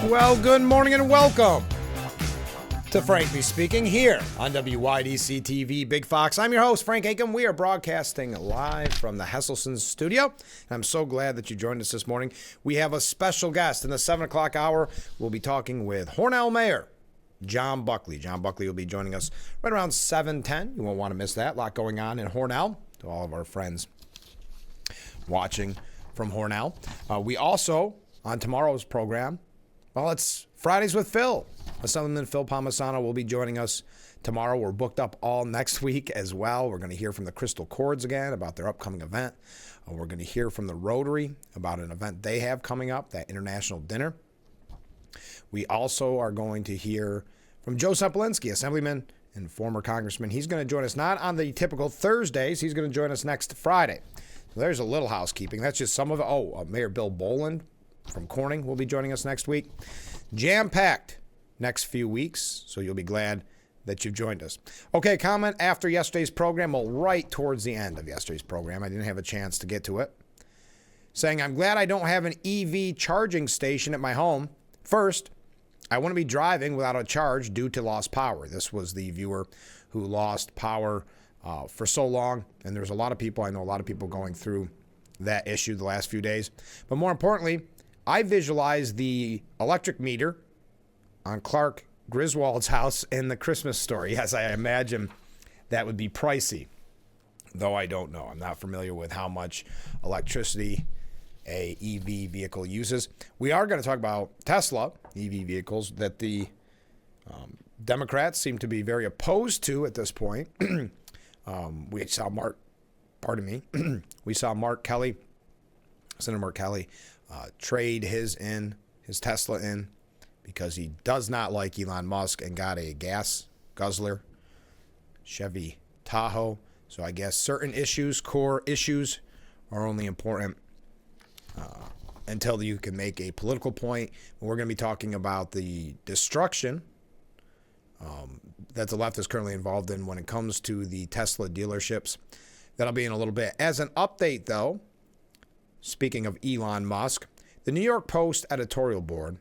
Well, good morning and welcome to Frankly Speaking here on WYDC TV Big Fox. I'm your host, Frank Aiken. We are broadcasting live from the Hesselson studio. I'm so glad that you joined us this morning. We have a special guest in the 7 o'clock hour. We'll be talking with Hornell Mayor John Buckley. John Buckley will be joining us right around 7:10. You won't want to miss that. A lot going on in Hornell. To all of our friends watching from Hornell. We also, on tomorrow's program, well, it's Fridays with Phil. Assemblyman Phil Palmisano will be joining us tomorrow. We're booked up all next week as well. We're going to hear from the Crystal Chords again about their upcoming event. We're going to hear from the Rotary about an event they have coming up, that international dinner. We also are going to hear from Joe Sempolinski, Assemblyman and former Congressman. He's going to join us not on the typical Thursdays. He's going to join us next Friday. So there's a little housekeeping. That's just some of it. Mayor Bill Boland from Corning will be joining us next week. Jam-packed next few weeks, so you'll be glad that you've joined us. Okay, comment after yesterday's program, well, right towards the end of yesterday's program. I didn't have a chance to get to it. Saying, I'm glad I don't have an EV charging station at my home. First, I want to be driving without a charge due to lost power. This was the viewer who lost power for so long, and there's a lot of people, I know a lot of people going through that issue the last few days. But more importantly, I visualized the electric meter on Clark Griswold's house in the Christmas Story. Yes, I imagine that would be pricey, though I don't know. I'm not familiar with how much electricity a EV vehicle uses. We are going to talk about Tesla EV vehicles that the Democrats seem to be very opposed to at this point. We saw Mark Kelly, Senator Mark Kelly, trade his Tesla in because he does not like Elon Musk and got a gas guzzler Chevy Tahoe. So I guess certain issues, core issues, are only important until you can make a political point. We're going to be talking about the destruction that the left is currently involved in when it comes to the Tesla dealerships. That'll be in a little bit. As an update, though, speaking of Elon Musk, the New York Post editorial board,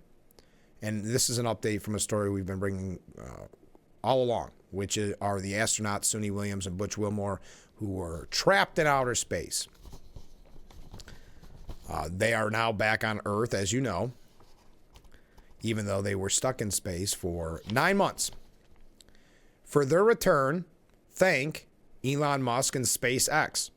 and this is an update from a story we've been bringing all along, which are the astronauts Suni Williams and Butch Wilmore, who were trapped in outer space. They are now back on Earth, as you know, even though they were stuck in space for 9 months. For their return, thank Elon Musk and SpaceX.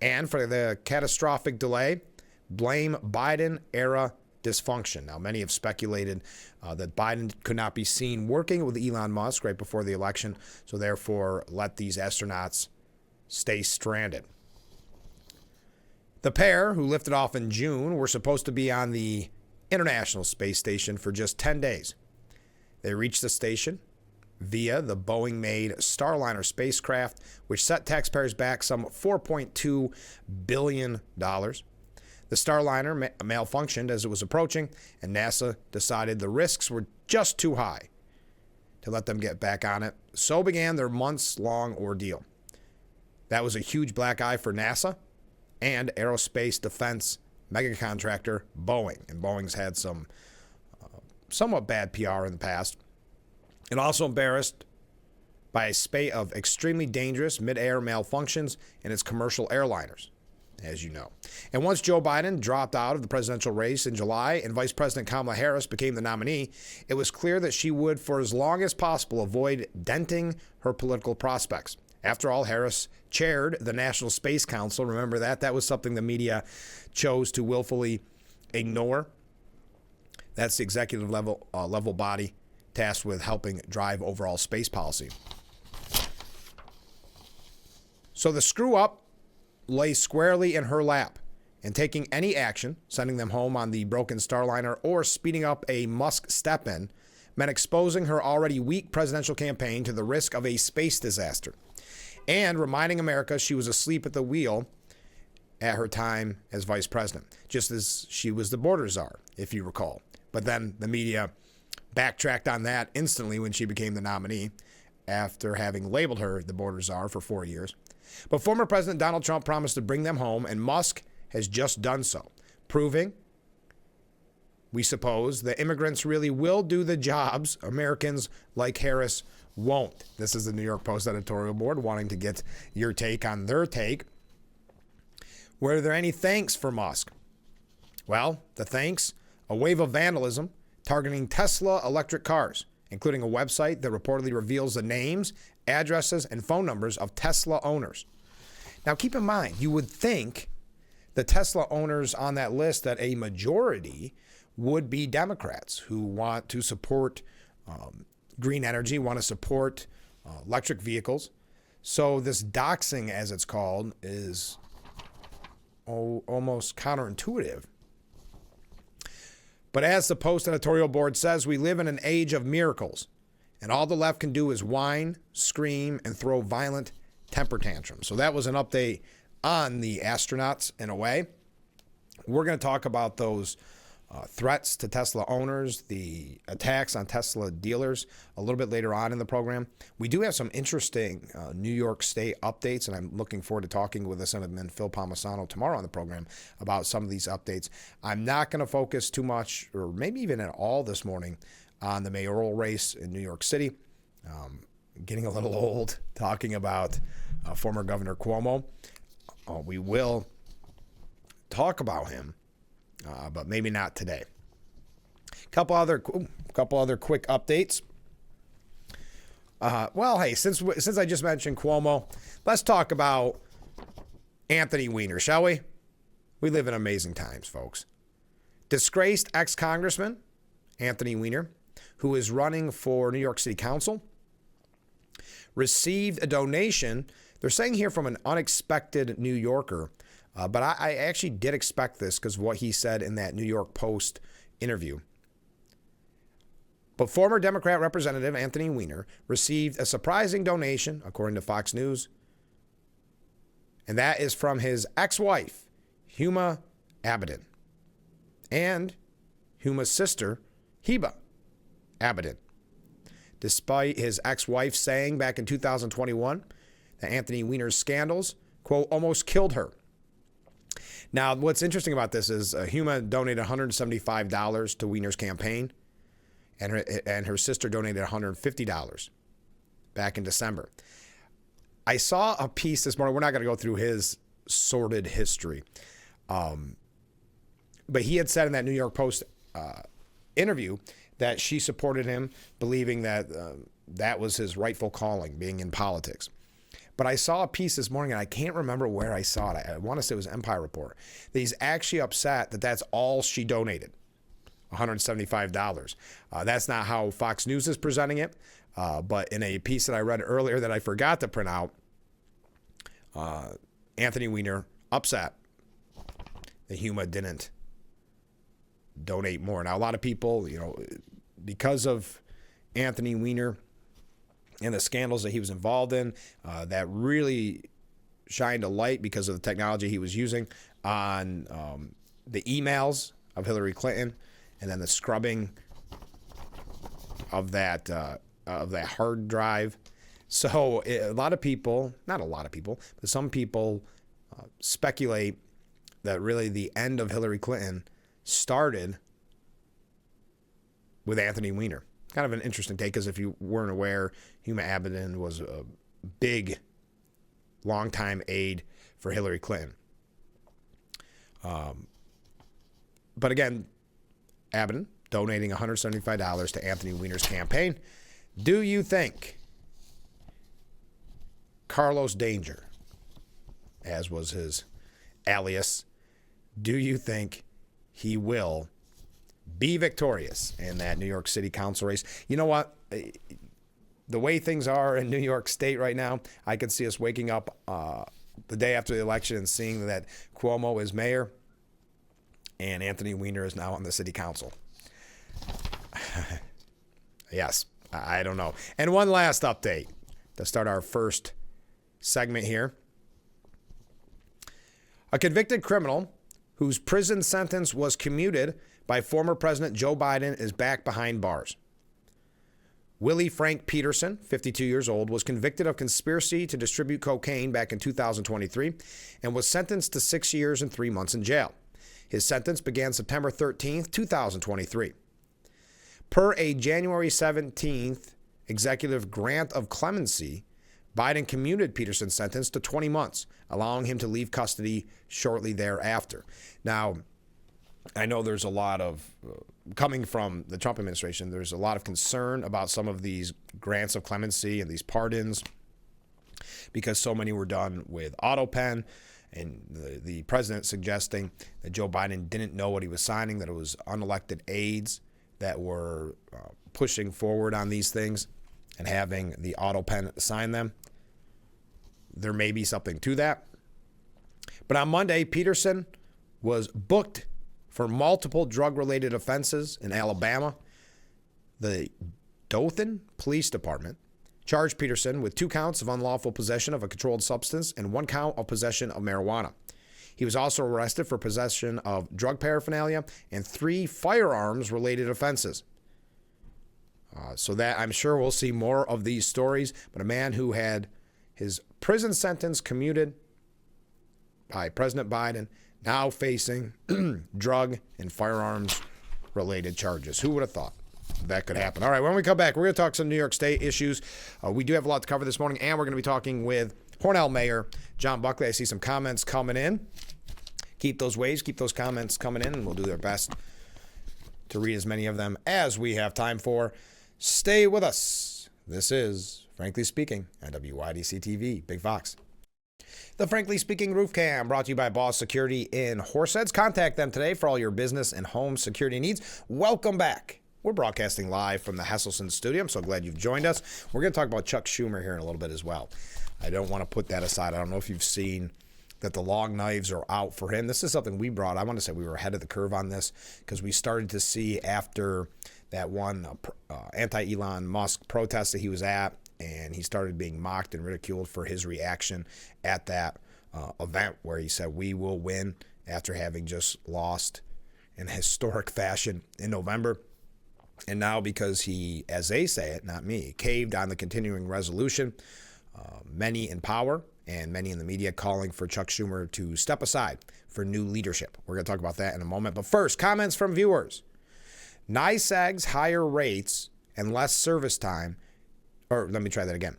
And for the catastrophic delay, blame Biden-era dysfunction. Now, many have speculated that Biden could not be seen working with Elon Musk right before the election, so therefore let these astronauts stay stranded. The pair, who lifted off in June, were supposed to be on the International Space Station for just 10 days. They reached the station via the Boeing-made Starliner spacecraft, which set taxpayers back some $4.2 billion. The Starliner malfunctioned as it was approaching, and NASA decided the risks were just too high to let them get back on it. So began their months-long ordeal. That was a huge black eye for NASA and aerospace defense mega contractor Boeing. And Boeing's had some somewhat bad PR in the past. And also embarrassed by a spate of extremely dangerous mid-air malfunctions in its commercial airliners, as you know. And once Joe Biden dropped out of the presidential race in July and Vice President Kamala Harris became the nominee, it was clear that she would, for as long as possible, avoid denting her political prospects. After all, Harris chaired the National Space Council. Remember that? That was something the media chose to willfully ignore. That's the executive level body tasked with helping drive overall space policy. So the screw-up lay squarely in her lap, and taking any action, sending them home on the broken Starliner or speeding up a Musk step-in, meant exposing her already weak presidential campaign to the risk of a space disaster, and reminding America she was asleep at the wheel at her time as vice president, just as she was the border czar, if you recall. But then the media backtracked on that instantly when she became the nominee after having labeled her the border czar for 4 years. But former President Donald Trump promised to bring them home, and Musk has just done so, proving We suppose that immigrants really will do the jobs Americans like Harris won't. This is the New York Post editorial board wanting to get your take on their take. Were there any thanks for Musk? Well, the thanks, a wave of vandalism targeting Tesla electric cars, including a website that reportedly reveals the names, addresses, and phone numbers of Tesla owners. Now, keep in mind, you would think the Tesla owners on that list that a majority would be Democrats who want to support green energy, want to support electric vehicles. So this doxing, as it's called, is almost counterintuitive. But as the Post editorial board says, we live in an age of miracles, and all the left can do is whine, scream, and throw violent temper tantrums. So that was an update on the astronauts in a way. We're going to talk about those threats to Tesla owners, the attacks on Tesla dealers a little bit later on in the program. We do have some interesting New York State updates, and I'm looking forward to talking with Assemblyman Phil Palmisano tomorrow on the program about some of these updates. I'm not going to focus too much, or maybe even at all this morning, on the mayoral race in New York City. Getting a little old talking about former Governor Cuomo. We will talk about him, but maybe not today. Couple other quick updates. Well, hey, since I just mentioned Cuomo, let's talk about Anthony Weiner, shall we? We live in amazing times, folks. Disgraced ex-congressman Anthony Weiner, who is running for New York City Council, received a donation, they're saying here, from an unexpected New Yorker. But I actually did expect this because of what he said in that New York Post interview. But former Democrat Representative Anthony Weiner received a surprising donation, according to Fox News. And that is from his ex-wife, Huma Abedin, and Huma's sister, Heba Abedin. Despite his ex-wife saying back in 2021 that Anthony Weiner's scandals, quote, almost killed her. Now, what's interesting about this is Huma donated $175 to Weiner's campaign, and her sister donated $150 back in December. I saw a piece this morning. We're not going to go through his sordid history, but he had said in that New York Post interview that she supported him, believing that that was his rightful calling, being in politics. But I saw a piece this morning, and I can't remember where I saw it. I want to say it was Empire Report. That he's actually upset that that's all she donated, $175. That's not how Fox News is presenting it. But in a piece that I read earlier that I forgot to print out, Anthony Weiner upset that Huma didn't donate more. Now, a lot of people, because of Anthony Weiner and the scandals that he was involved in, that really shined a light because of the technology he was using on the emails of Hillary Clinton, and then the scrubbing of that hard drive. So a lot of people, not a lot of people, but some people speculate that really the end of Hillary Clinton started with Anthony Weiner. Kind of an interesting take, because if you weren't aware, Huma Abedin was a big, longtime aide for Hillary Clinton. But again, Abedin donating $175 to Anthony Weiner's campaign. Do you think Carlos Danger, as was his alias, do you think he will be victorious in that New York City Council race? You know what? The way things are in New York State right now, I could see us waking up the day after the election and seeing that Cuomo is mayor and Anthony Weiner is now on the city council. Yes, I don't know. And one last update to start our first segment here. A convicted criminal whose prison sentence was commuted by former President Joe Biden is back behind bars. Willie Frank Peterson, 52 years old, was convicted of conspiracy to distribute cocaine back in 2023 and was sentenced to 6 years and 3 months in jail. His sentence began September 13th, 2023. Per a January 17th executive grant of clemency, Biden commuted Peterson's sentence to 20 months, allowing him to leave custody shortly thereafter. Now, I know there's a lot of, coming from the Trump administration, there's a lot of concern about some of these grants of clemency and these pardons because so many were done with auto pen, and the president suggesting that Joe Biden didn't know what he was signing, that it was unelected aides that were pushing forward on these things and having the auto pen sign them. There may be something to that. But on Monday, Peterson was booked for multiple drug-related offenses in Alabama. The Dothan Police Department charged Peterson with 2 counts of unlawful possession of a controlled substance and 1 count of possession of marijuana. He was also arrested for possession of drug paraphernalia and 3 firearms-related offenses. So that I'm sure we'll see more of these stories, but a man who had his prison sentence commuted by President Biden now facing drug and firearms-related charges. Who would have thought that could happen? All right, when we come back, we're going to talk some New York State issues. We do have a lot to cover this morning, and we're going to be talking with Hornell Mayor John Buckley. I see some comments coming in. Keep those waves, keep those comments coming in, and we'll do our best to read as many of them as we have time for. Stay with us. This is Frankly Speaking on WYDC TV, Big Fox. The Frankly Speaking Roof Cam brought to you by Boss Security in Horseheads. Contact them today for all your business and home security needs. Welcome back. We're broadcasting live from the Hesselson studio. I'm so glad you've joined us. We're going to talk about Chuck Schumer here in a little bit as well. I don't want to put that aside. I don't know if you've seen that the long knives are out for him. This is something we brought. I want to say we were ahead of the curve on this because we started to see after that one anti-Elon Musk protest that he was at, and he started being mocked and ridiculed for his reaction at that event where he said, "We will win," after having just lost in historic fashion in November. And now because he, as they say it, not me, caved on the continuing resolution, many in power and many in the media calling for Chuck Schumer to step aside for new leadership. We're going to talk about that in a moment. But first, comments from viewers. NYSEG's higher rates and less service time, or let me try that again.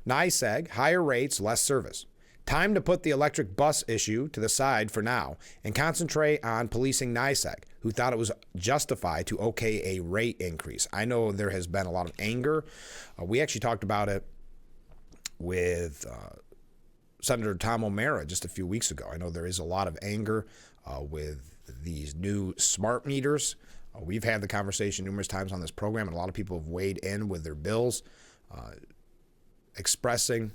NYSEG, higher rates, less service. Time to put the electric bus issue to the side for now and concentrate on policing NYSEG, who thought it was justified to okay a rate increase. I know there has been a lot of anger. We actually talked about it with Senator Tom O'Mara just a few weeks ago. I know there is a lot of anger with these new smart meters. We've had the conversation numerous times on this program, and a lot of people have weighed in with their bills, expressing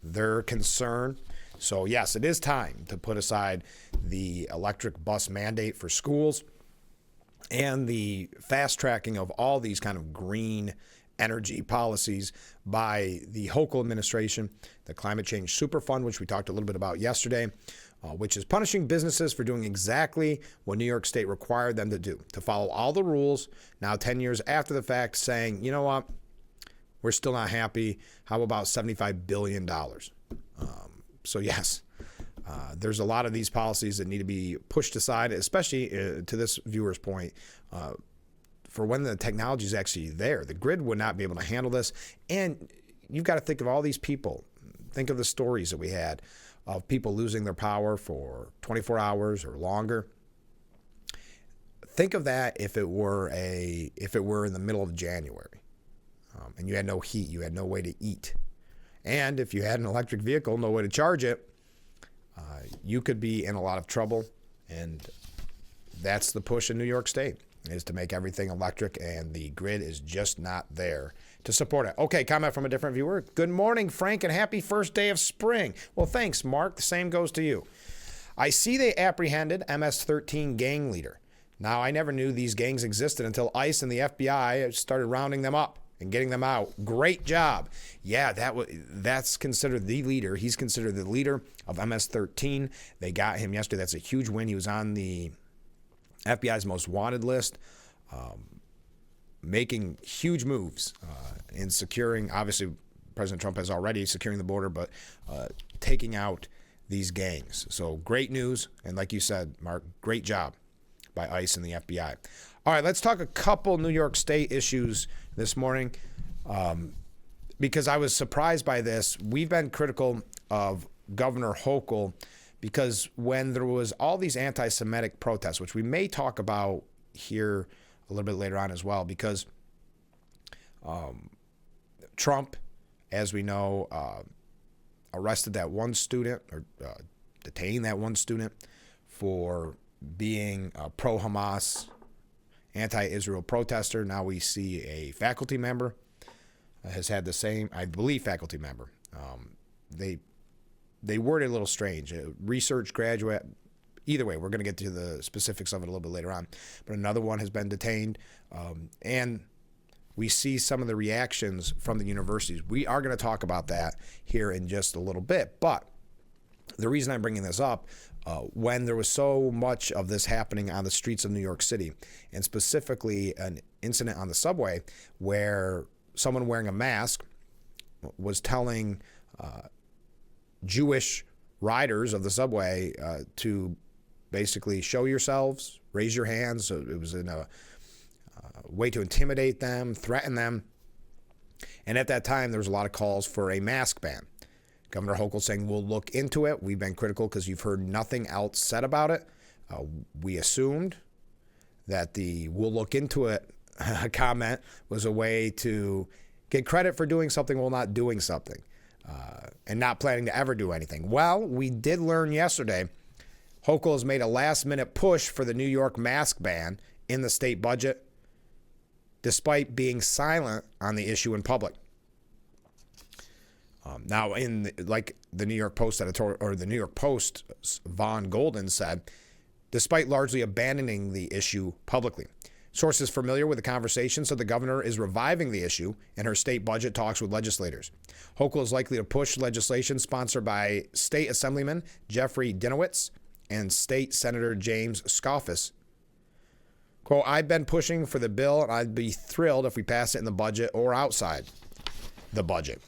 their concern. So yes, it is time to put aside the electric bus mandate for schools and the fast tracking of all these kind of green energy policies by the Hochul administration, the Climate Change Superfund, which we talked a little bit about yesterday, which is punishing businesses for doing exactly what New York State required them to do, to follow all the rules. Now, 10 years after the fact, saying, you know what, we're still not happy. How about $75 billion? So yes, there's a lot of these policies that need to be pushed aside, especially to this viewer's point, for when the technology is actually there. The grid would not be able to handle this. And you've got to think of all these people. Think of the stories that we had of people losing their power for 24 hours or longer. Think of that if it were in the middle of January, and you had no heat, you had no way to eat. And if you had an electric vehicle, no way to charge it, you could be in a lot of trouble. And that's the push in New York State, is to make everything electric, and the grid is just not there to support it. Okay, comment from a different viewer. Good morning, Frank, and happy first day of spring. Well, thanks, Mark. The same goes to you. I see they apprehended MS-13 gang leader. Now, I never knew these gangs existed until ICE and the FBI started rounding them up and getting them out. Great job. Yeah, that's considered the leader. He's considered the leader of MS-13. They got him yesterday. That's a huge win. He was on the FBI's most wanted list, making huge moves in securing, obviously, President Trump has already securing the border, but taking out these gangs. So great news. And like you said, Mark, great job by ICE and the FBI. All right, let's talk a couple New York State issues this morning because I was surprised by this. We've been critical of Governor Hochul because when there was all these anti-Semitic protests, which we may talk about here a little bit later on as well, because Trump, as we know, arrested that one student or detained that one student for being a pro-Hamas, anti-Israel protester. Now we see a faculty member has had the same, I believe, faculty member. They worded it a little strange. A research graduate. Either way, we're going to get to the specifics of it a little bit later on. But another one has been detained. And we see some of the reactions from the universities. We are going to talk about that here in just a little bit. But the reason I'm bringing this up, when there was so much of this happening on the streets of New York City, and specifically an incident on the subway where someone wearing a mask was telling Jewish riders of the subway to basically show yourselves, raise your hands. So it was in a way to intimidate them, threaten them. And at that time, there was a lot of calls for a mask ban. Governor Hochul saying, we'll look into it. We've been critical because you've heard nothing else said about it. We assumed that the we'll look into it comment was a way to get credit for doing something while not doing something and not planning to ever do anything. Well, we did learn yesterday Hochul has made a last-minute push for the New York mask ban in the state budget, despite being silent on the issue in public. Now, like the New York Post editorial, or the New York Post, Von Golden said, despite largely abandoning the issue publicly. Sources familiar with the conversation said the governor is reviving the issue in her state budget talks with legislators. Hochul is likely to push legislation sponsored by State Assemblyman Jeffrey Dinowitz and State Senator James Skoufis. Quote, I've been pushing for the bill, and I'd be thrilled if we pass it in the budget or outside the budget.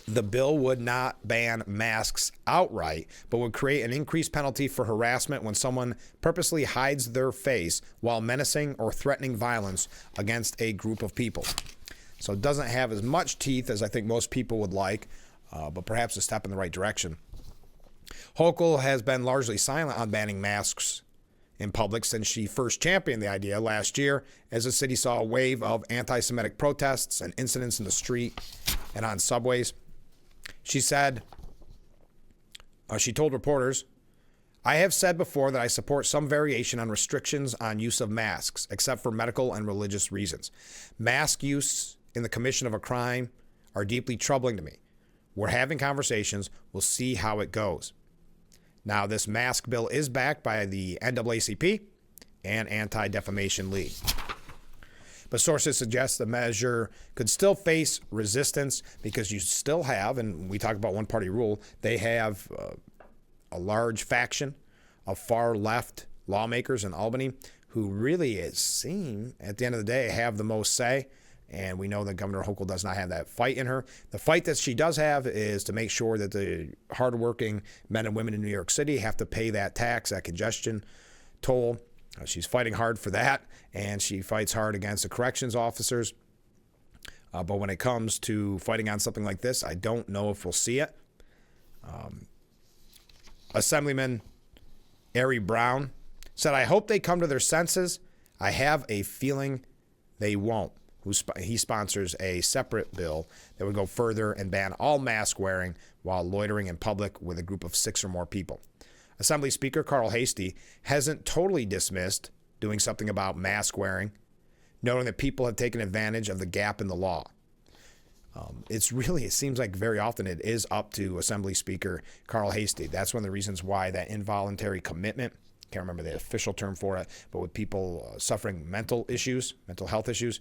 The bill would not ban masks outright, but would create an increased penalty for harassment when someone purposely hides their face while menacing or threatening violence against a group of people. So it doesn't have as much teeth as I think most people would like, but perhaps a step in the right direction. Hochul has been largely silent on banning masks in public since she first championed the idea last year, as the city saw a wave of anti-Semitic protests and incidents in the street and on subways. She said, she told reporters, I have said before that I support some variation on restrictions on use of masks, except for medical and religious reasons. Mask use in the commission of a crime are deeply troubling to me. We're having conversations. We'll see how it goes. Now, this mask bill is backed by the NAACP and Anti-Defamation League. But sources suggest the measure could still face resistance because you still have, and we talk about one-party rule, they have a large faction of far-left lawmakers in Albany who really, it seems, at the end of the day, have the most say. And we know that Governor Hochul does not have that fight in her. The fight that she does have is to make sure that the hardworking men and women in New York City have to pay that tax, that congestion toll. She's fighting hard for that, and she fights hard against the corrections officers. But when it comes to fighting on something like this, I don't know if we'll see it. Assemblyman Ari Brown said, I hope they come to their senses. I have a feeling they won't. He sponsors a separate bill that would go further and ban all mask wearing while loitering in public with a group of 6 or more people. Assembly Speaker Carl Hastie hasn't totally dismissed doing something about mask wearing, noting that people have taken advantage of the gap in the law. It seems like very often it is up to Assembly Speaker Carl Hastie. That's one of the reasons why that involuntary commitment, can't remember the official term for it, but with people suffering mental health issues,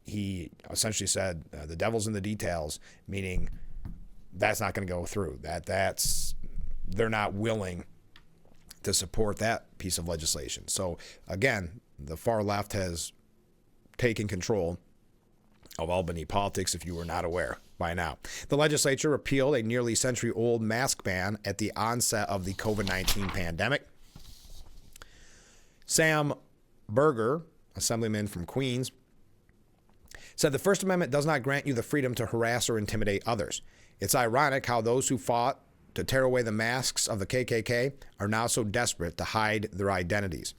he essentially said the devil's in the details, meaning that's not going to go through. They're not willing to support that piece of legislation. So again, the far left has taken control of Albany politics, if you were not aware by now. The legislature repealed a nearly century-old mask ban at the onset of the COVID-19 pandemic. Sam Berger, assemblyman from Queens, said the First Amendment does not grant you the freedom to harass or intimidate others. It's ironic how those who fought to tear away the masks of the KKK are now so desperate to hide their identities.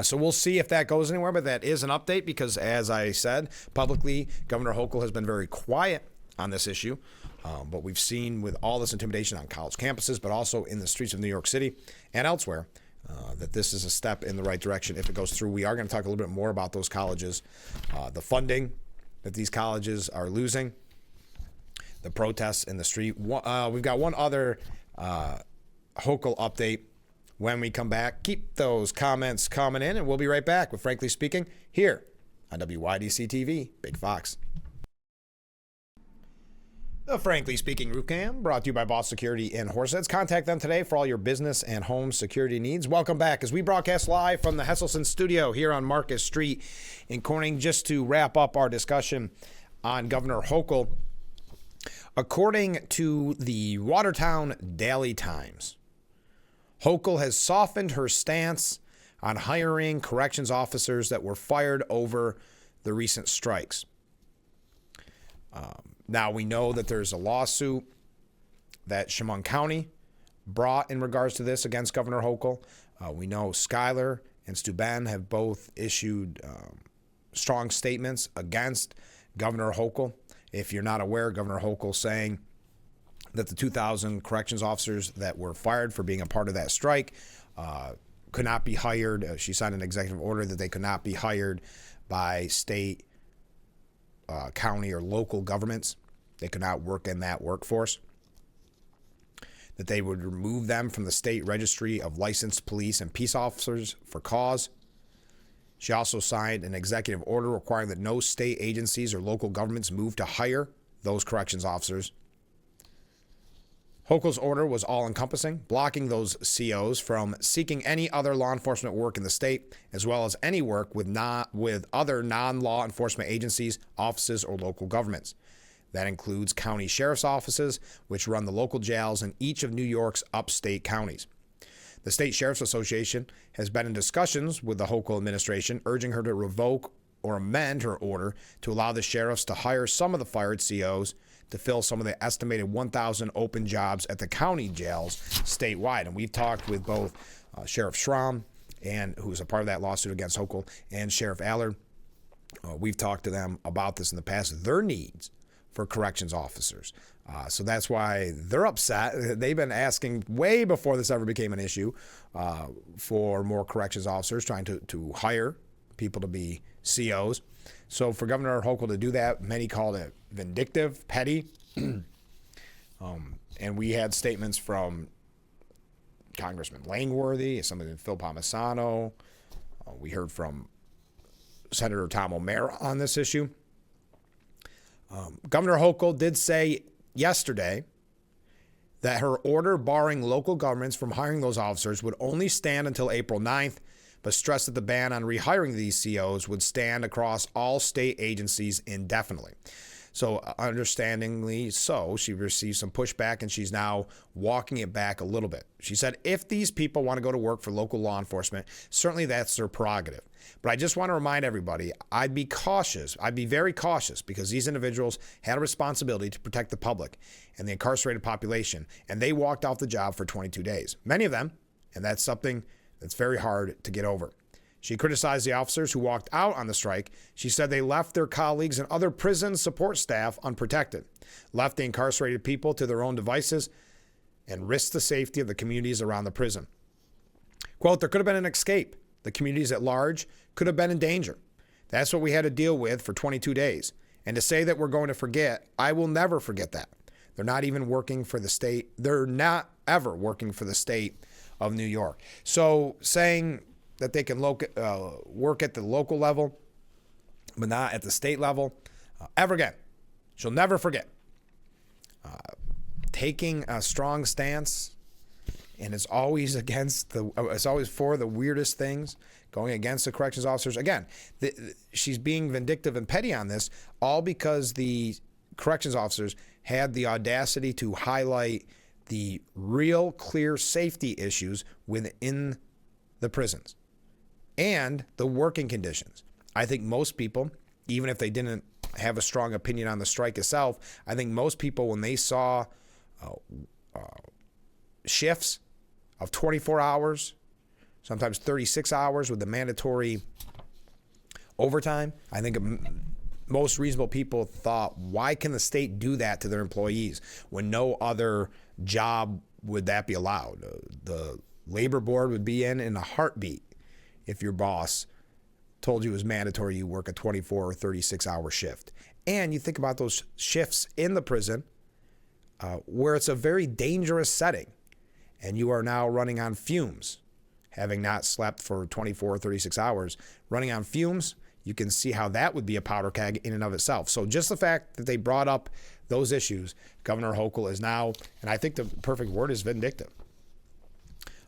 So we'll see if that goes anywhere, but that is an update because, as I said, publicly, Governor Hochul has been very quiet on this issue. But we've seen with all this intimidation on college campuses, but also in the streets of New York City and elsewhere, that this is a step in the right direction if it goes through. We are going to talk a little bit more about those colleges, the funding that these colleges are losing, the protests in the street. We've got one other Hochul update when we come back. Keep those comments coming in, and we'll be right back with Frankly Speaking here on WYDC TV, Big Fox. The Frankly Speaking Roof Cam, brought to you by Boss Security in Horseheads. Contact them today for all your business and home security needs. Welcome back as we broadcast live from the Hesselson studio here on Marcus Street in Corning. Just to wrap up our discussion on Governor Hochul, according to the Watertown Daily Times, Hochul has softened her stance on hiring corrections officers that were fired over the recent strikes. Now, we know that there's a lawsuit that Chemung County brought in regards to this against Governor Hochul. We know Schuyler and Steuben have both issued strong statements against Governor Hochul. If you're not aware, Governor Hochul saying that the 2,000 corrections officers that were fired for being a part of that strike could not be hired. She signed an executive order that they could not be hired by state, county, or local governments. They could not work in that workforce. That they would remove them from the state registry of licensed police and peace officers for cause. She also signed an executive order requiring that no state agencies or local governments move to hire those corrections officers. Hochul's order was all-encompassing, blocking those COs from seeking any other law enforcement work in the state, as well as any work with other non-law enforcement agencies, offices, or local governments. That includes county sheriff's offices, which run the local jails in each of New York's upstate counties. The State Sheriff's Association has been in discussions with the Hochul administration, urging her to revoke or amend her order to allow the sheriffs to hire some of the fired COs to fill some of the estimated 1,000 open jobs at the county jails statewide. And we've talked with both Sheriff Schramm, who's a part of that lawsuit against Hochul, and Sheriff Allard. We've talked to them about this in the past, their needs for corrections officers. So that's why they're upset. They've been asking way before this ever became an issue for more corrections officers, trying to hire people to be COs. So for Governor Hochul to do that, many called it vindictive, petty. And we had statements from Congressman Langworthy, Assemblyman Phil Palmisano. We heard from Senator Tom O'Mara on this issue. Governor Hochul did say yesterday that her order barring local governments from hiring those officers would only stand until April 9th, but stressed that the ban on rehiring these COs would stand across all state agencies indefinitely. So understandingly so, she received some pushback, and she's now walking it back a little bit. She said, if these people want to go to work for local law enforcement, certainly that's their prerogative. But I just want to remind everybody, I'd be cautious. I'd be very cautious, because these individuals had a responsibility to protect the public and the incarcerated population, and they walked off the job for 22 days. Many of them, and that's something that's very hard to get over. She criticized the officers who walked out on the strike. She said they left their colleagues and other prison support staff unprotected, left the incarcerated people to their own devices, and risked the safety of the communities around the prison. Quote, there could have been an escape. The communities at large could have been in danger. That's what we had to deal with for 22 days. And to say that we're going to forget, I will never forget that. They're not even working for the state. They're not ever working for the state of New York. So saying that they can work at the local level, but not at the state level, ever again. She'll never forget. Taking a strong stance and it's always it's always for the weirdest things, going against the corrections officers. Again, she's being vindictive and petty on this, all because the corrections officers had the audacity to highlight the real clear safety issues within the prisons and the working conditions. I think most people, even if they didn't have a strong opinion on the strike itself, I think most people, when they saw shifts of 24 hours, sometimes 36 hours with the mandatory overtime, I think most reasonable people thought, why can the state do that to their employees when no other job would that be allowed? The labor board would be in a heartbeat if your boss told you it was mandatory you work a 24 or 36-hour shift. And you think about those shifts in the prison where it's a very dangerous setting and you are now running on fumes, having not slept for 24 or 36 hours, running on fumes. You can see how that would be a powder keg in and of itself. So just the fact that they brought up those issues, Governor Hochul is now, and I think the perfect word is vindictive,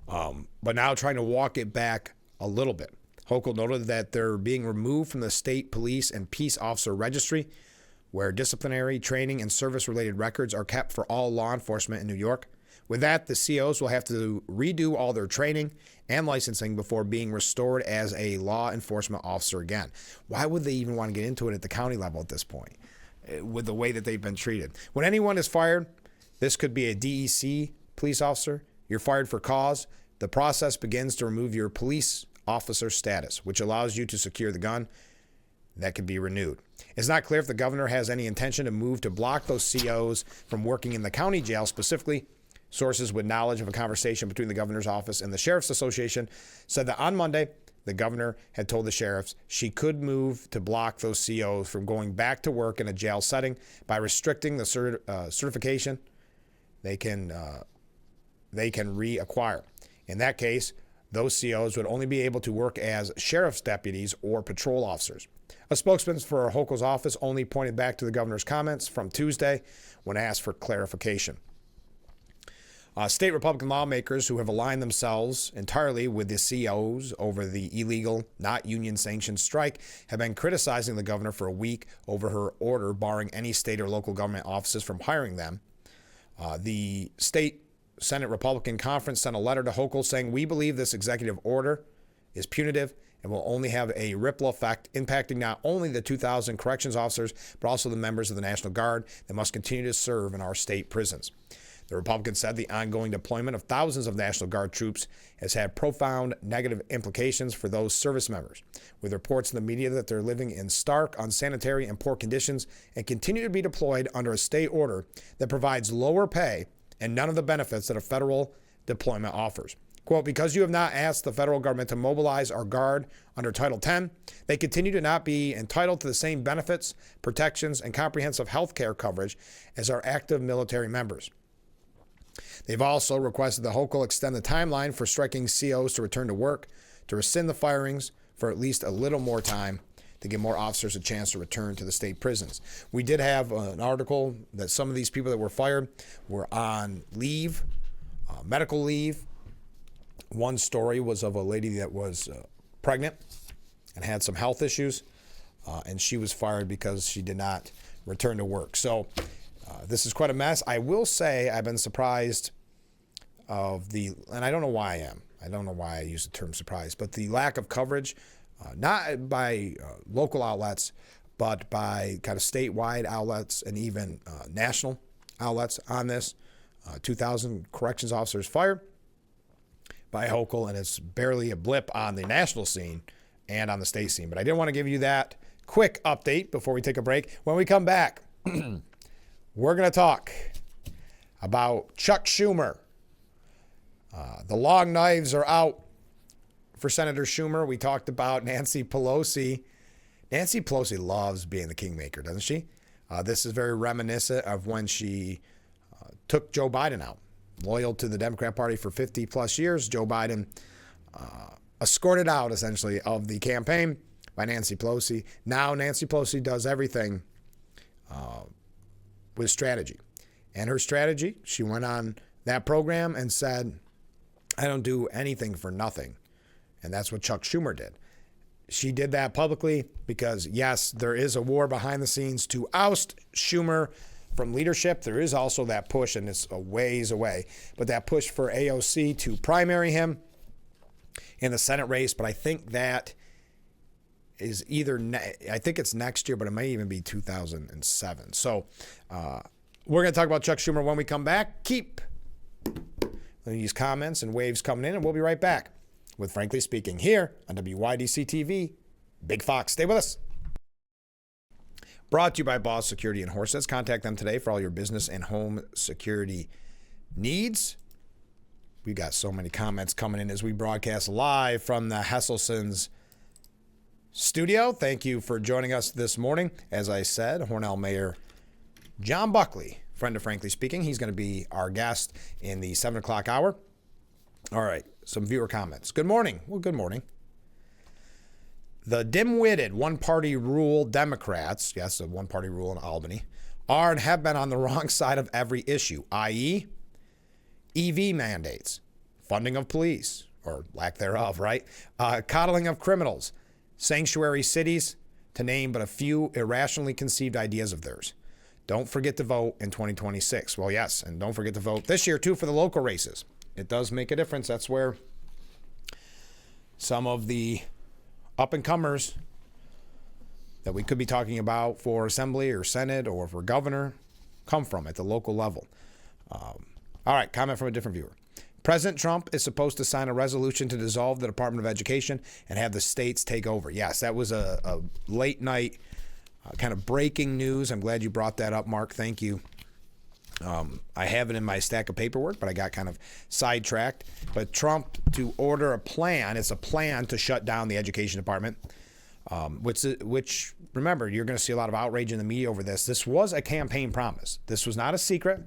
but now trying to walk it back a little bit. Hochul noted that they're being removed from the state police and peace officer registry, where disciplinary, training, and service-related records are kept for all law enforcement in New York. With that, the COs will have to redo all their training and licensing before being restored as a law enforcement officer again. Why would they even want to get into it at the county level at this point, with the way that they've been treated? When anyone is fired, this could be a DEC police officer. You're fired for cause. The process begins to remove your police officer status, which allows you to secure the gun. That could be renewed. It's not clear if the governor has any intention to move to block those COs from working in the county jail specifically. Sources with knowledge of a conversation between the governor's office and the Sheriff's Association said that on Monday, the governor had told the sheriffs she could move to block those COs from going back to work in a jail setting by restricting the certification they can reacquire. In that case, those COs would only be able to work as sheriff's deputies or patrol officers. A spokesman for Hochul's office only pointed back to the governor's comments from Tuesday when asked for clarification. State Republican lawmakers who have aligned themselves entirely with the COs over the illegal, not union-sanctioned strike have been criticizing the governor for a week over her order barring any state or local government offices from hiring them. The state Senate Republican Conference sent a letter to Hochul saying, "We believe this executive order is punitive and will only have a ripple effect impacting not only the 2,000 corrections officers, but also the members of the National Guard that must continue to serve in our state prisons." The Republicans said the ongoing deployment of thousands of National Guard troops has had profound negative implications for those service members, with reports in the media that they're living in stark, unsanitary, and poor conditions and continue to be deployed under a state order that provides lower pay and none of the benefits that a federal deployment offers. Quote, "Because you have not asked the federal government to mobilize our Guard under Title X, they continue to not be entitled to the same benefits, protections, and comprehensive health care coverage as our active military members." They've also requested that Hochul extend the timeline for striking COs to return to work, to rescind the firings for at least a little more time, to give more officers a chance to return to the state prisons. We did have an article that some of these people that were fired were on leave, medical leave. One story was of a lady that was pregnant and had some health issues, and she was fired because she did not return to work. So this is quite a mess. I will say I've been surprised and I don't know why I am. I don't know why I use the term surprised, but the lack of coverage, not by local outlets, but by kind of statewide outlets and even national outlets on this. 2,000 corrections officers fired by Hochul, and it's barely a blip on the national scene and on the state scene. But I did want to give you that quick update before we take a break. When we come back, we're going to talk about Chuck Schumer. The long knives are out for Senator Schumer. We talked about Nancy Pelosi. Nancy Pelosi loves being the kingmaker, doesn't she? This is very reminiscent of when she took Joe Biden out. Loyal to the Democrat Party for 50 plus years, Joe Biden escorted out, essentially, of the campaign by Nancy Pelosi. Now Nancy Pelosi does everything with strategy. And her strategy, she went on that program and said, I don't do anything for nothing. And that's what Chuck Schumer did. She did that publicly because, yes, there is a war behind the scenes to oust Schumer from leadership. There is also that push, and it's a ways away, but that push for AOC to primary him in the Senate race. But I think that is I think it's next year, but it might even be 2007. So we're going to talk about Chuck Schumer when we come back. Keep these comments and waves coming in, and we'll be right back with Frankly Speaking here on WYDC TV. Big Fox. Stay with us. Brought to you by Boss Security and Horses. Contact them today for all your business and home security needs. We've got so many comments coming in as we broadcast live from the Hesselson's studio. Thank you for joining us this morning. As I said, Hornell Mayor John Buckley, friend of Frankly Speaking, he's going to be our guest in the 7 o'clock hour. All right, some viewer comments. Good morning. Well, good morning. The dim-witted one-party rule Democrats, yes, the one-party rule in Albany, are and have been on the wrong side of every issue, i.e., EV mandates, funding of police, or lack thereof, right? Coddling of criminals, sanctuary cities, to name but a few irrationally conceived ideas of theirs. Don't forget to vote in 2026. Well, yes, and don't forget to vote this year, too, for the local races. It does make a difference. That's where some of the up-and-comers that we could be talking about for assembly or senate or for governor come from at the local level. All right, comment from a different viewer. President Trump is supposed to sign a resolution to dissolve the Department of Education and have the states take over. Yes, that was a late night kind of breaking news. I'm glad you brought that up, Mark. Thank you. I have it in my stack of paperwork, but I got kind of sidetracked. But Trump to order a plan, it's a plan to shut down the education department, which remember, you're going to see a lot of outrage in the media over this. This was a campaign promise. This was not a secret.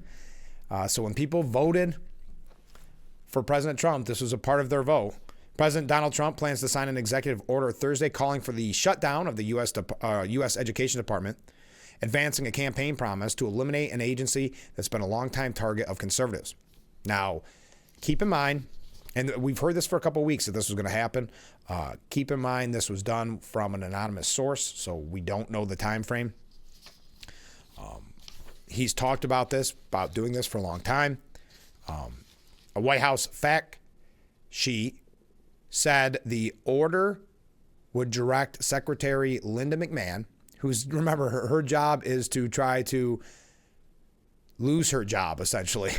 So when people voted for President Trump, this was a part of their vote. President Donald Trump plans to sign an executive order Thursday calling for the shutdown of the U.S. Education Department, advancing a campaign promise to eliminate an agency that's been a longtime target of conservatives. Now, keep in mind, and we've heard this for a couple of weeks that this was going to happen. Keep in mind this was done from an anonymous source, so we don't know the time frame. He's talked about doing this for a long time. A White House fact sheet said the order would direct Secretary Linda McMahon, remember, her job is to try to lose her job, essentially,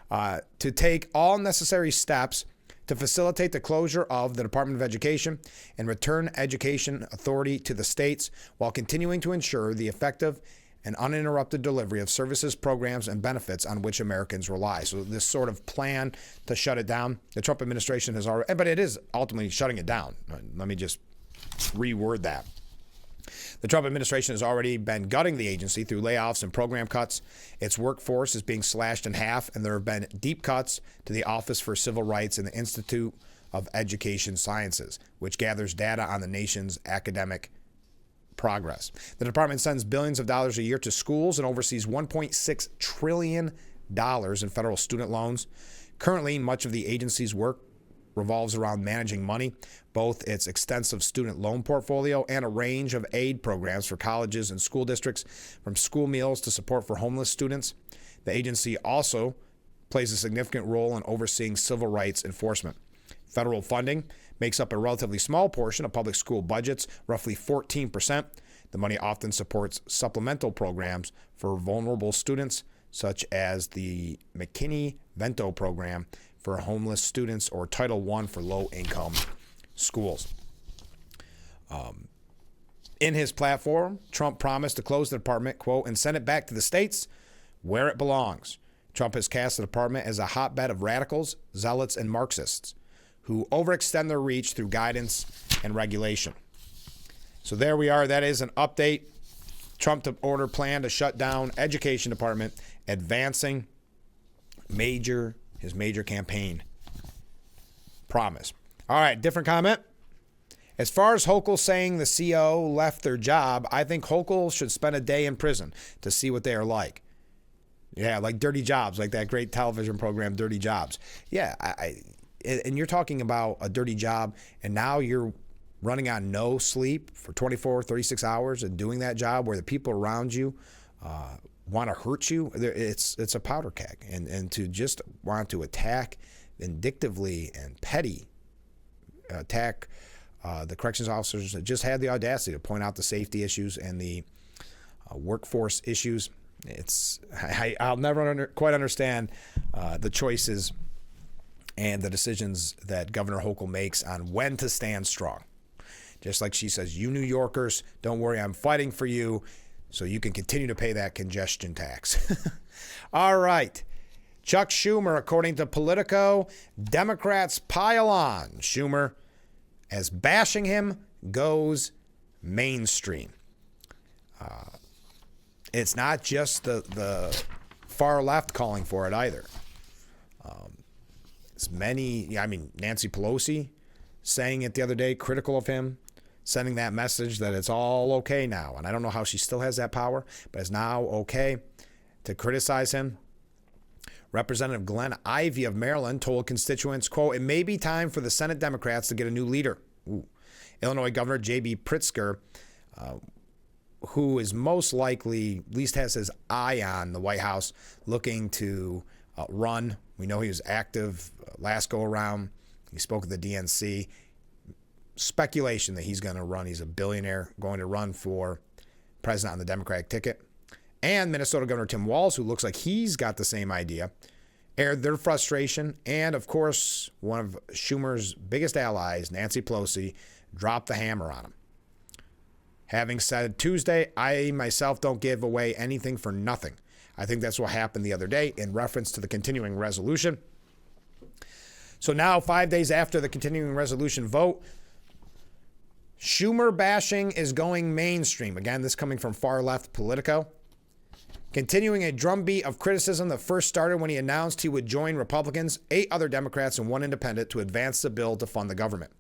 to take all necessary steps to facilitate the closure of the Department of Education and return education authority to the states while continuing to ensure the effective and uninterrupted delivery of services, programs, and benefits on which Americans rely. So this sort of plan to shut it down, the Trump administration has already, but it is ultimately shutting it down. Let me just reword that. The Trump administration has already been gutting the agency through layoffs and program cuts. Its workforce is being slashed in half, and there have been deep cuts to the Office for Civil Rights and the Institute of Education Sciences, which gathers data on the nation's academic progress. The department sends billions of dollars a year to schools and oversees $1.6 trillion in federal student loans. Currently, much of the agency's work revolves around managing money, both its extensive student loan portfolio and a range of aid programs for colleges and school districts, from school meals to support for homeless students. The agency also plays a significant role in overseeing civil rights enforcement. Federal funding makes up a relatively small portion of public school budgets, roughly 14%. The money often supports supplemental programs for vulnerable students, such as the McKinney-Vento program for homeless students or Title I for low-income schools. In his platform, Trump promised to close the department, quote, and send it back to the states where it belongs. Trump has cast the department as a hotbed of radicals, zealots, and Marxists who overextend their reach through guidance and regulation. So there we are. That is an update. Trump to order plan to shut down education department, advancing his major campaign promise. All right, different comment. As far as Hochul saying the CO left their job, I think Hochul should spend a day in prison to see what they are like. Yeah, like Dirty Jobs, like that great television program, Dirty Jobs. Yeah, and you're talking about a dirty job, and now you're running on no sleep for 24, 36 hours and doing that job where the people around you want to hurt you. It's a powder keg. And to just want to attack vindictively and petty, attack the corrections officers that just had the audacity to point out the safety issues and the workforce issues. I'll never quite understand the choices and the decisions that Governor Hochul makes on when to stand strong. Just like she says, you New Yorkers, don't worry, I'm fighting for you so you can continue to pay that congestion tax. All right. Chuck Schumer, according to Politico, Democrats pile on Schumer as bashing him goes mainstream. It's not just the far left calling for it either. Nancy Pelosi saying it the other day, critical of him, sending that message that it's all okay now. And I don't know how she still has that power, but it's now okay to criticize him. Representative Glenn Ivey of Maryland told constituents, quote, it may be time for the Senate Democrats to get a new leader. Ooh. Illinois Governor J.B. Pritzker, who is most likely, at least has his eye on the White House, looking to run. We know he was active last go around. He spoke at the DNC. Speculation that he's going to run. He's a billionaire going to run for president on the Democratic ticket. And Minnesota Governor Tim Walz, who looks like he's got the same idea, aired their frustration. And, of course, one of Schumer's biggest allies, Nancy Pelosi, dropped the hammer on him. Having said Tuesday, I myself don't give away anything for nothing. I think that's what happened the other day in reference to the continuing resolution. So now, 5 days after the continuing resolution vote, Schumer bashing is going mainstream. Again, this coming from far left Politico. Continuing a drumbeat of criticism that first started when he announced he would join Republicans, 8 other Democrats, and 1 independent to advance the bill to fund the government.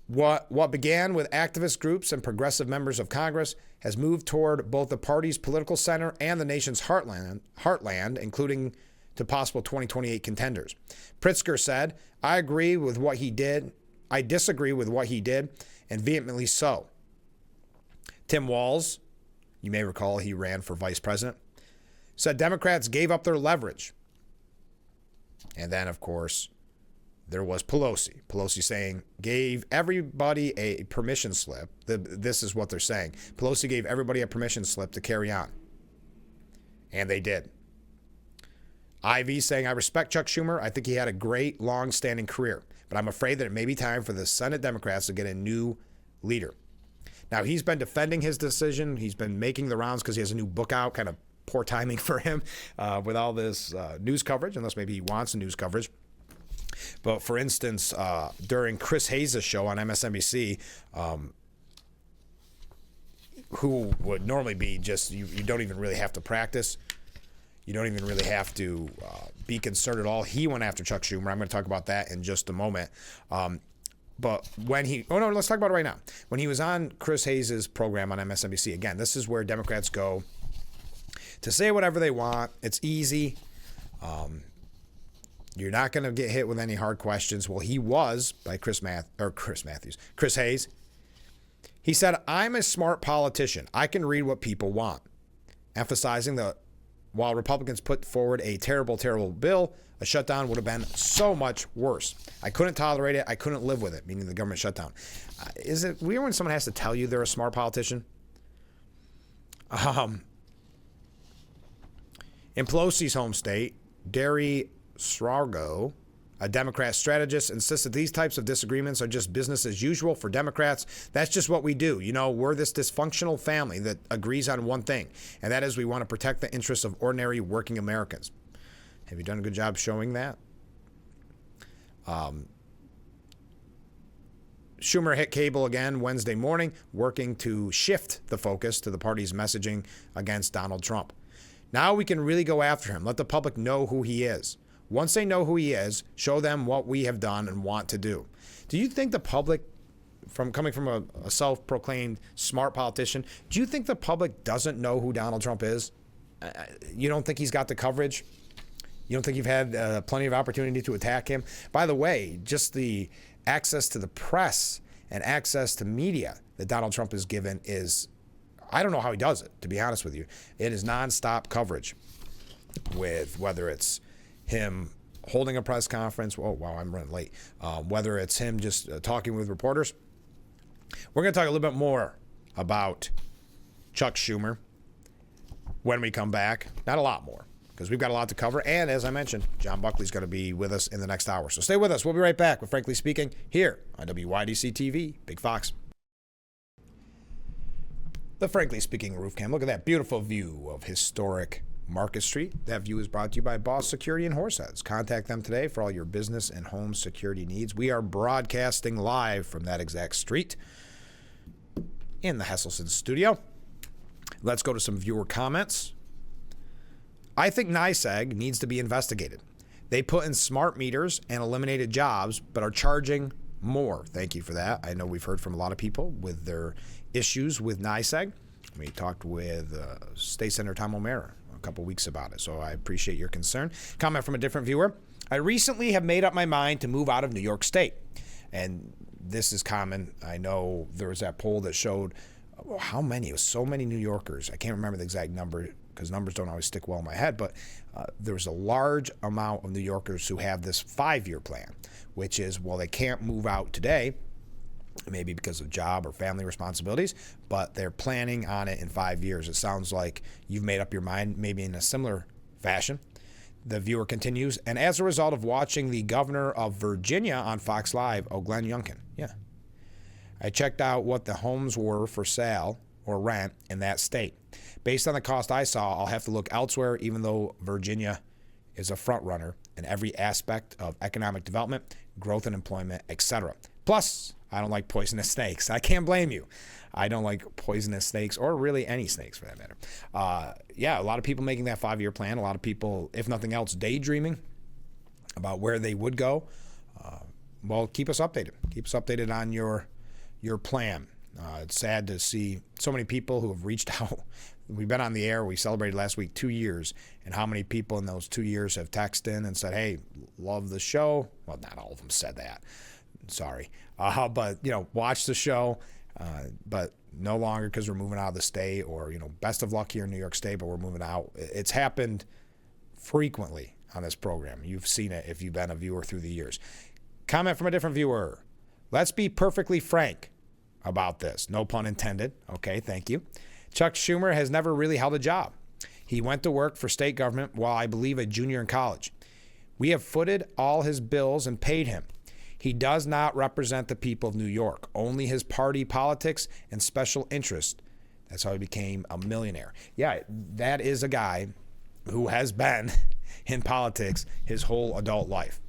What began with activist groups and progressive members of Congress has moved toward both the party's political center and the nation's heartland, including to possible 2028 contenders. Pritzker said, I disagree with what he did, and vehemently so. Tim Walz, you may recall he ran for vice president, said Democrats gave up their leverage. And then, of course, there was Pelosi. Pelosi saying, gave everybody a permission slip. This is what they're saying. Pelosi gave everybody a permission slip to carry on. And they did. Ivey saying, I respect Chuck Schumer. I think he had a great, long-standing career. But I'm afraid that it may be time for the Senate Democrats to get a new leader. Now, he's been defending his decision. He's been making the rounds because he has a new book out. Kind of poor timing for him with all this news coverage, unless maybe he wants the news coverage. But for instance, during Chris Hayes' show on MSNBC, who would normally be just, you don't even really have to practice. You don't even really have to be concerned at all. He went after Chuck Schumer. I'm going to talk about that in just a moment. But when let's talk about it right now. When he was on Chris Hayes' program on MSNBC, again, this is where Democrats go to say whatever they want. It's easy. You're not going to get hit with any hard questions. Well, he was by Chris Hayes. He said, I'm a smart politician. I can read what people want. Emphasizing that while Republicans put forward a terrible, terrible bill, a shutdown would have been so much worse. I couldn't tolerate it. I couldn't live with it, meaning the government shutdown. Is it weird when someone has to tell you they're a smart politician? In Pelosi's home state, Derry Srago, a Democrat strategist, insists that these types of disagreements are just business as usual for Democrats. That's just what we do. You know, we're this dysfunctional family that agrees on one thing, and that is we want to protect the interests of ordinary working Americans. Have you done a good job showing that? Schumer hit cable again Wednesday morning, working to shift the focus to the party's messaging against Donald Trump. Now we can really go after him. Let the public know who he is. Once they know who he is, show them what we have done and want to do. Do you think the public, coming from a self-proclaimed smart politician, do you think the public doesn't know who Donald Trump is? You don't think he's got the coverage? You don't think you've had plenty of opportunity to attack him? By the way, just the access to the press and access to media that Donald Trump is given is, I don't know how he does it, to be honest with you. It is nonstop coverage with whether it's him holding a press conference. Oh, wow, I'm running late. Whether it's him just talking with reporters. We're going to talk a little bit more about Chuck Schumer when we come back. Not a lot more, because we've got a lot to cover. And as I mentioned, John Buckley's going to be with us in the next hour. So stay with us. We'll be right back with Frankly Speaking here on WYDC TV, Big Fox. The Frankly Speaking roof cam. Look at that beautiful view of historic Market Street. That view is brought to you by Boss Security in Horseheads. Contact them today for all your business and home security needs. We are broadcasting live from that exact street in the Hesselson studio. Let's go to some viewer comments. I think NYSEG needs to be investigated. They put in smart meters and eliminated jobs, but are charging more. Thank you for that. I know we've heard from a lot of people with their issues with NYSEG. We talked with State Senator Tom O'Mara a couple weeks about it, so I appreciate your concern. Comment from a different viewer. I recently have made up my mind to move out of New York State. And this is common. I know there was that poll that showed how many. It was so many New Yorkers. I can't remember the exact number because numbers don't always stick well in my head, but there's a large amount of New Yorkers who have this 5-year plan, which is, well, they can't move out today, maybe because of job or family responsibilities, but they're planning on it in 5 years. It sounds like you've made up your mind, maybe in a similar fashion. The viewer continues, and as a result of watching the governor of Virginia on Fox Live, Glenn Youngkin, I checked out what the homes were for sale or rent in that state. Based on the cost I saw, I'll have to look elsewhere, even though Virginia is a front runner in every aspect of economic development, growth and employment, etc. Plus, I don't like poisonous snakes. I can't blame you. I don't like poisonous snakes, or really any snakes for that matter. A lot of people making that 5-year plan. A lot of people, if nothing else, daydreaming about where they would go. Well, keep us updated. Keep us updated on your plan. It's sad to see so many people who have reached out. We've been on the air. We celebrated last week 2 years, and how many people in those 2 years have texted in and said, hey, love the show. Well, not all of them said that. Sorry. But, watch the show, but no longer because we're moving out of the state, or, best of luck here in New York State, but we're moving out. It's happened frequently on this program. You've seen it if you've been a viewer through the years. Comment from a different viewer. Let's be perfectly frank about this. No pun intended. Okay, thank you. Chuck Schumer has never really held a job. He went to work for state government while I believe a junior in college. We have footed all his bills and paid him. He does not represent the people of New York, only his party politics and special interest. That's how he became a millionaire. Yeah, that is a guy who has been in politics his whole adult life.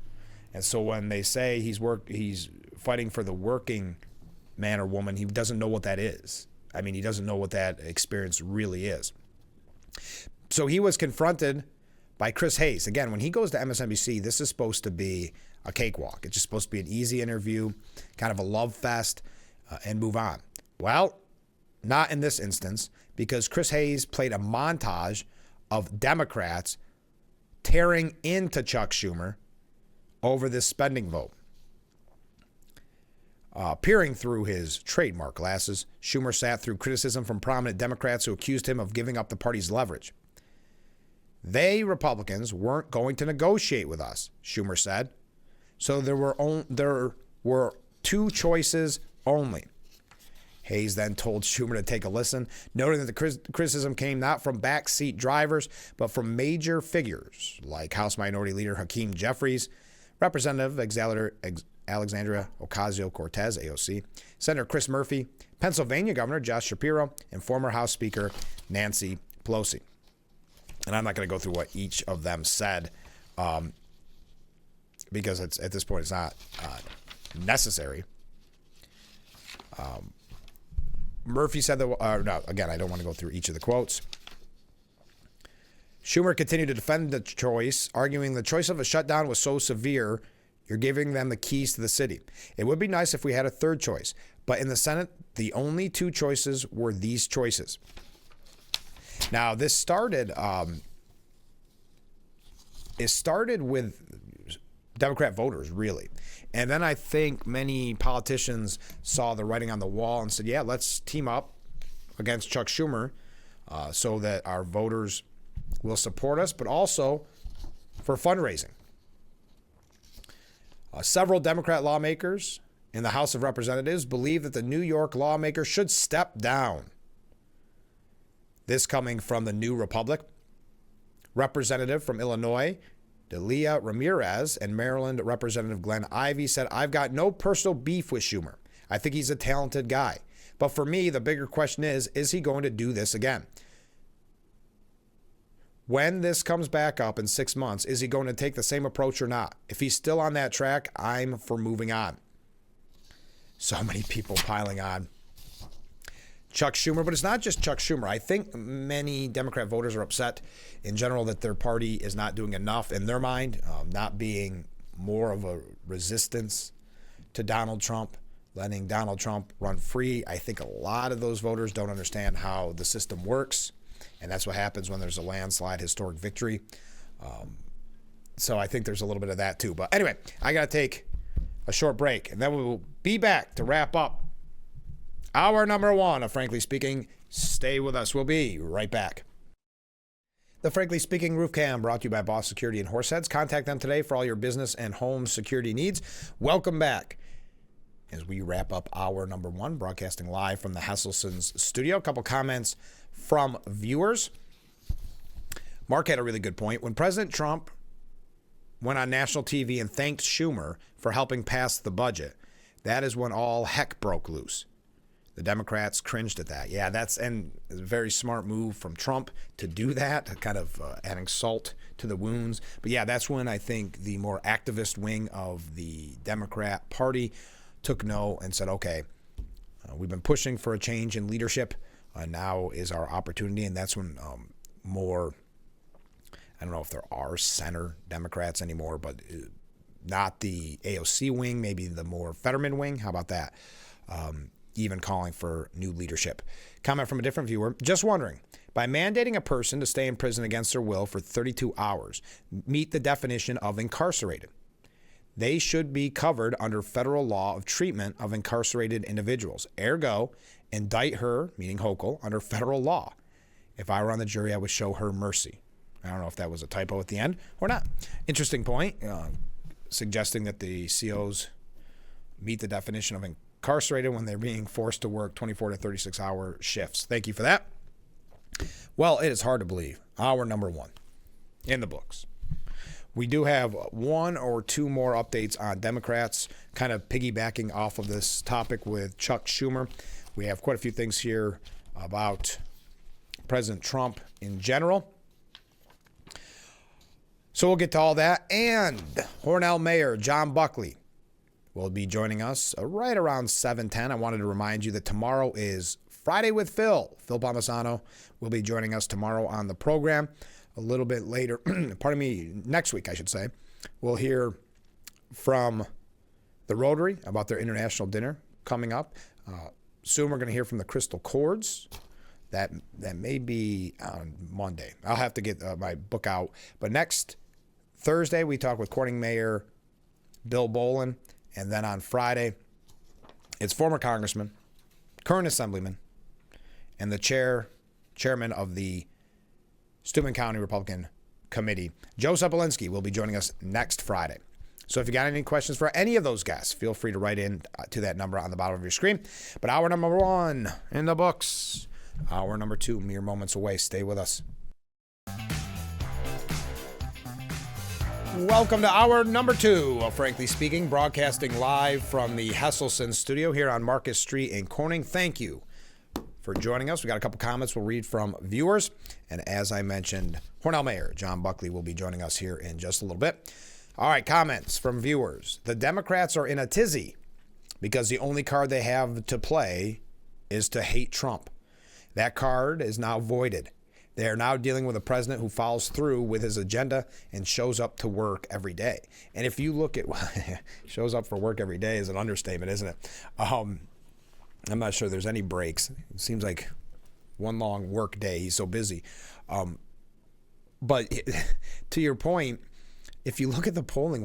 And so when they say he's fighting for the working man or woman, he doesn't know what that is. I mean, he doesn't know what that experience really is. So he was confronted by Chris Hayes. Again, when he goes to MSNBC, this is supposed to be a cakewalk. It's just supposed to be an easy interview, kind of a love fest, and move on. Well, not in this instance, because Chris Hayes played a montage of Democrats tearing into Chuck Schumer over this spending vote. Peering through his trademark glasses, Schumer sat through criticism from prominent Democrats who accused him of giving up the party's leverage. They, Republicans, weren't going to negotiate with us, Schumer said. So there were two choices only. Hayes then told Schumer to take a listen, noting that the criticism came not from backseat drivers, but from major figures like House Minority Leader Hakeem Jeffries, Representative Alexandria Ocasio-Cortez, AOC, Senator Chris Murphy, Pennsylvania Governor Josh Shapiro, and former House Speaker Nancy Pelosi. And I'm not going to go through what each of them said because at this point it's not necessary. Murphy said that, again, I don't want to go through each of the quotes. Schumer continued to defend the choice, arguing the choice of a shutdown was so severe, you're giving them the keys to the city. It would be nice if we had a third choice, but in the Senate, the only two choices were these choices. Now, this started it started with Democrat voters, really. And then I think many politicians saw the writing on the wall and said, yeah, let's team up against Chuck Schumer so that our voters will support us, but also for fundraising. Several Democrat lawmakers in the House of Representatives believe that the New York lawmaker should step down. This coming from the New Republic. Representative from Illinois, Delia Ramirez, and Maryland Representative Glenn Ivey said, I've got no personal beef with Schumer. I think he's a talented guy. But for me, the bigger question is he going to do this again? When this comes back up in 6 months, is he going to take the same approach or not? If he's still on that track, I'm for moving on. So many people piling on Chuck Schumer, but it's not just Chuck Schumer. I think many Democrat voters are upset in general that their party is not doing enough in their mind, not being more of a resistance to Donald Trump, letting Donald Trump run free. I think a lot of those voters don't understand how the system works, and that's what happens when there's a landslide historic victory. So I think there's a little bit of that too. But anyway, I got to take a short break, and then we will be back to wrap up hour number one of Frankly Speaking. Stay with us. We'll be right back. The Frankly Speaking Roof Cam brought to you by Boss Security in Horseheads. Contact them today for all your business and home security needs. Welcome back as we wrap up hour number one, broadcasting live from the Hesselson's studio. A couple comments from viewers. Mark had a really good point. When President Trump went on national TV and thanked Schumer for helping pass the budget, that is when all heck broke loose. The Democrats cringed at that. Yeah, that's a very smart move from Trump to do that, kind of adding salt to the wounds. But yeah, that's when I think the more activist wing of the Democrat Party took no and said, okay, we've been pushing for a change in leadership. Now is our opportunity. And that's when more, I don't know if there are center Democrats anymore, but not the AOC wing, maybe the more Fetterman wing. How about that? Even calling for new leadership. Comment from a different viewer. Just wondering, by mandating a person to stay in prison against their will for 32 hours, meet the definition of incarcerated. They should be covered under federal law of treatment of incarcerated individuals. Ergo, indict her, meaning Hochul, under federal law. If I were on the jury, I would show her mercy. I don't know if that was a typo at the end or not. Interesting point, suggesting that the COs meet the definition of incarcerated when they're being forced to work 24 to 36-hour shifts. Thank you for that. Well, it is hard to believe. Hour number one in the books. We do have one or two more updates on Democrats, kind of piggybacking off of this topic with Chuck Schumer. We have quite a few things here about President Trump in general. So we'll get to all that. And Hornell Mayor John Buckley will be joining us right around 7:10. I wanted to remind you that tomorrow is Friday with Phil. Phil Palmisano will be joining us tomorrow on the program. A little bit later, next week, I should say, we'll hear from the Rotary about their international dinner coming up. Soon we're going to hear from the Crystal Chords. That may be on Monday. I'll have to get my book out. But next Thursday, we talk with Corning Mayor Bill Bolin. And then on Friday, it's former congressman, current assemblyman, and the chairman of the Steuben County Republican Committee, Joe Sopolinski, will be joining us next Friday. So if you got any questions for any of those guests, feel free to write in to that number on the bottom of your screen. But hour number one in the books. Hour number two, mere moments away. Stay with us. Welcome to hour number two of Frankly Speaking, broadcasting live from the Hesselson studio here on Marcus Street in Corning. Thank you for joining us. We got a couple comments we'll read from viewers. And as I mentioned, Hornell Mayor John Buckley will be joining us here in just a little bit. All right, comments from viewers. The Democrats are in a tizzy because the only card they have to play is to hate Trump. That card is now voided. They are now dealing with a president who follows through with his agenda and shows up to work every day. And if you look at, shows up for work every day is an understatement, isn't it? I'm not sure there's any breaks. It seems like one long work day. He's so busy. But to your point, if you look at the polling,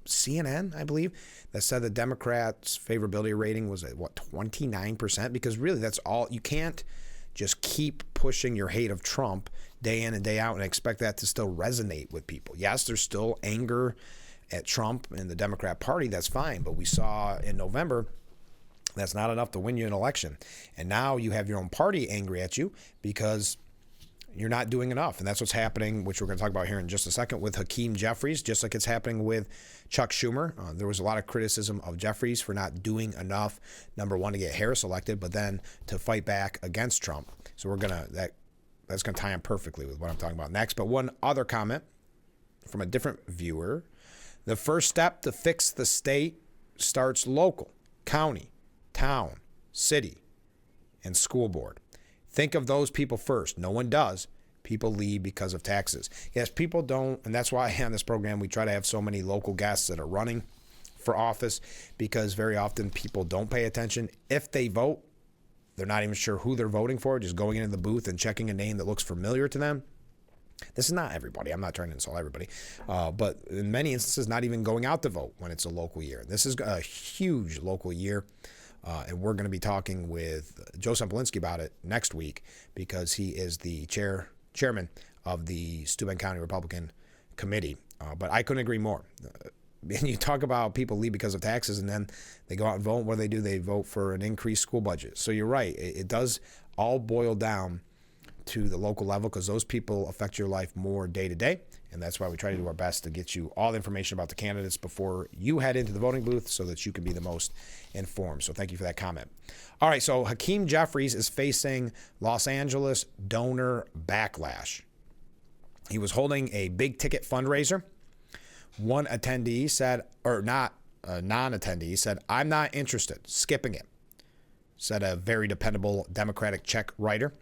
CNN, I believe, that said the Democrats' favorability rating was at 29%? Because really, that's all. You can't just keep pushing your hate of Trump day in and day out and expect that to still resonate with people. Yes, there's still anger at Trump and the Democrat Party. That's fine. But we saw in November, that's not enough to win you an election. And now you have your own party angry at you because you're not doing enough. And that's what's happening, which we're going to talk about here in just a second, with Hakeem Jeffries, just like it's happening with Chuck Schumer. There was a lot of criticism of Jeffries for not doing enough, number one, to get Harris elected, but then to fight back against Trump. So that's going to tie in perfectly with what I'm talking about next. But one other comment from a different viewer: the first step to fix the state starts local, county, town, city, and school board. Think of those people first. No one does. People leave because of taxes. Yes, people don't, and that's why on this program we try to have so many local guests that are running for office, because very often people don't pay attention. If they vote, they're not even sure who they're voting for, just going into the booth and checking a name that looks familiar to them. This is not everybody. I'm not trying to insult everybody. But in many instances, not even going out to vote when it's a local year. This is a huge local year. And we're going to be talking with Joe Sempolinski about it next week, because he is the chairman of the Steuben County Republican Committee. But I couldn't agree more. And you talk about people leave because of taxes, and then they go out and vote. What do? They vote for an increased school budget. So you're right. It does all boil down to the local level, because those people affect your life more day to day. And that's why we try to do our best to get you all the information about the candidates before you head into the voting booth, so that you can be the most informed. So thank you for that comment. All right, so Hakeem Jeffries is facing Los Angeles donor backlash. He was holding a big ticket fundraiser. One attendee said, or not a non-attendee, said, "I'm not interested, skipping it," said a very dependable Democratic check writer.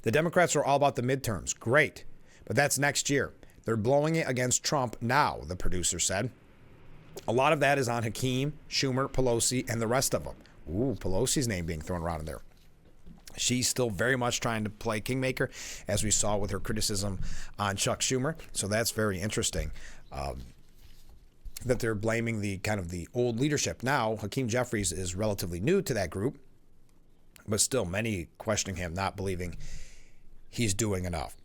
The Democrats are all about the midterms. Great. But that's next year. They're blowing it against Trump now, the producer said. A lot of that is on Hakeem, Schumer, Pelosi, and the rest of them. Ooh, Pelosi's name being thrown around in there. She's still very much trying to play kingmaker, as we saw with her criticism on Chuck Schumer. So that's very interesting, that they're blaming the kind of the old leadership. Now, Hakeem Jeffries is relatively new to that group, but still many questioning him, not believing he's doing enough.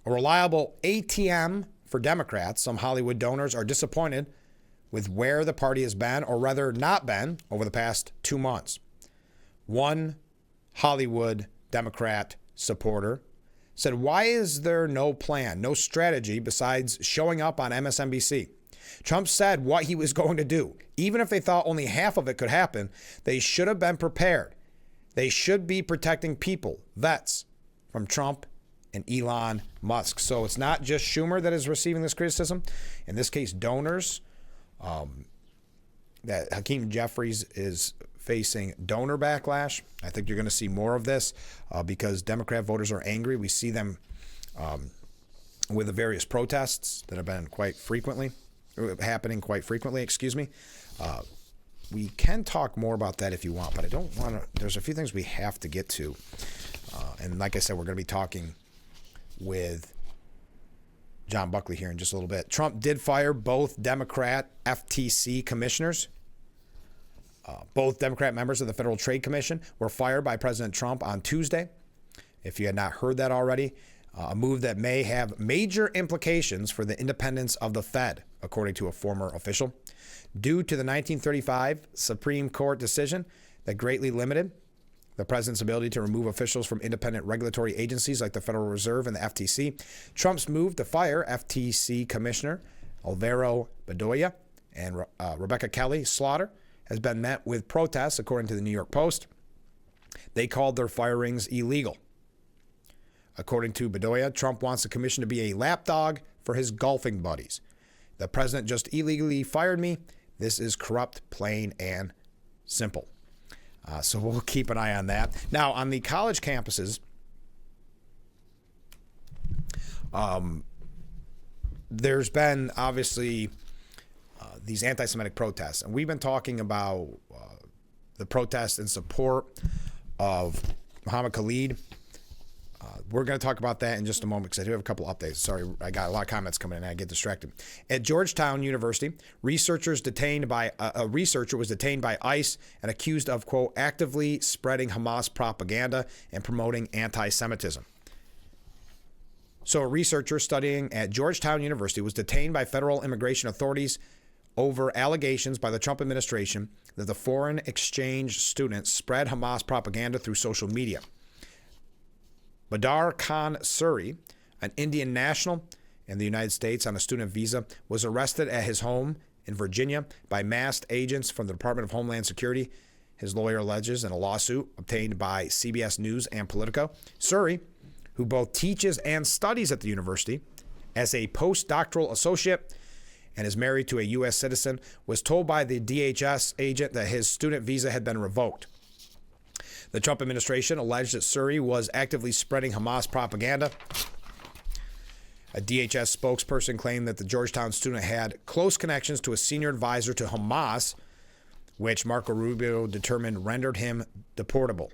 A reliable ATM for Democrats. Some Hollywood donors are disappointed with where the party has been, or rather not been, over the past 2 months. One Hollywood Democrat supporter said, "Why is there no plan, no strategy besides showing up on MSNBC? Trump said what he was going to do. Even if they thought only half of it could happen, they should have been prepared. They should be protecting people, vets, from Trump and Elon Musk." So it's not just Schumer that is receiving this criticism. In this case, donors. That Hakeem Jeffries is facing donor backlash. I think you're going to see more of this because Democrat voters are angry. We see them with the various protests that have been happening quite frequently. We can talk more about that if you want, but I don't want to. There's a few things we have to get to. And like I said, we're going to be talking with John Buckley here in just a little bit. Trump did fire both Democrat FTC commissioners. Both Democrat members of the Federal Trade Commission were fired by President Trump on Tuesday. If you had not heard that already, a move that may have major implications for the independence of the Fed, according to a former official, due to the 1935 Supreme Court decision that greatly limited the president's ability to remove officials from independent regulatory agencies like the Federal Reserve and the FTC. Trump's move to fire FTC Commissioner Alvaro Bedoya and Rebecca Kelly Slaughter has been met with protests, according to the New York Post. They called their firings illegal. According to Bedoya, Trump wants the commission to be a lapdog for his golfing buddies. "The president just illegally fired me. This is corrupt, plain and simple." So we'll keep an eye on that. Now, on the college campuses, there's been obviously these anti-Semitic protests. And we've been talking about the protests in support of Muhammad Khalid, we're going to talk about that in just a moment because I do have a couple updates. Sorry, I got a lot of comments coming in and I get distracted. At Georgetown University, a researcher was detained by ICE and accused of, quote, actively spreading Hamas propaganda and promoting anti-Semitism. So a researcher studying at Georgetown University was detained by federal immigration authorities over allegations by the Trump administration that the foreign exchange student spread Hamas propaganda through social media. Badar Khan Suri, an Indian national in the United States on a student visa, was arrested at his home in Virginia by masked agents from the Department of Homeland Security, his lawyer alleges in a lawsuit obtained by CBS News and Politico. Suri, who both teaches and studies at the university as a postdoctoral associate and is married to a U.S. citizen, was told by the DHS agent that his student visa had been revoked. The Trump administration alleged that Suri was actively spreading Hamas propaganda. A DHS spokesperson claimed that the Georgetown student had close connections to a senior advisor to Hamas, which Marco Rubio determined rendered him deportable.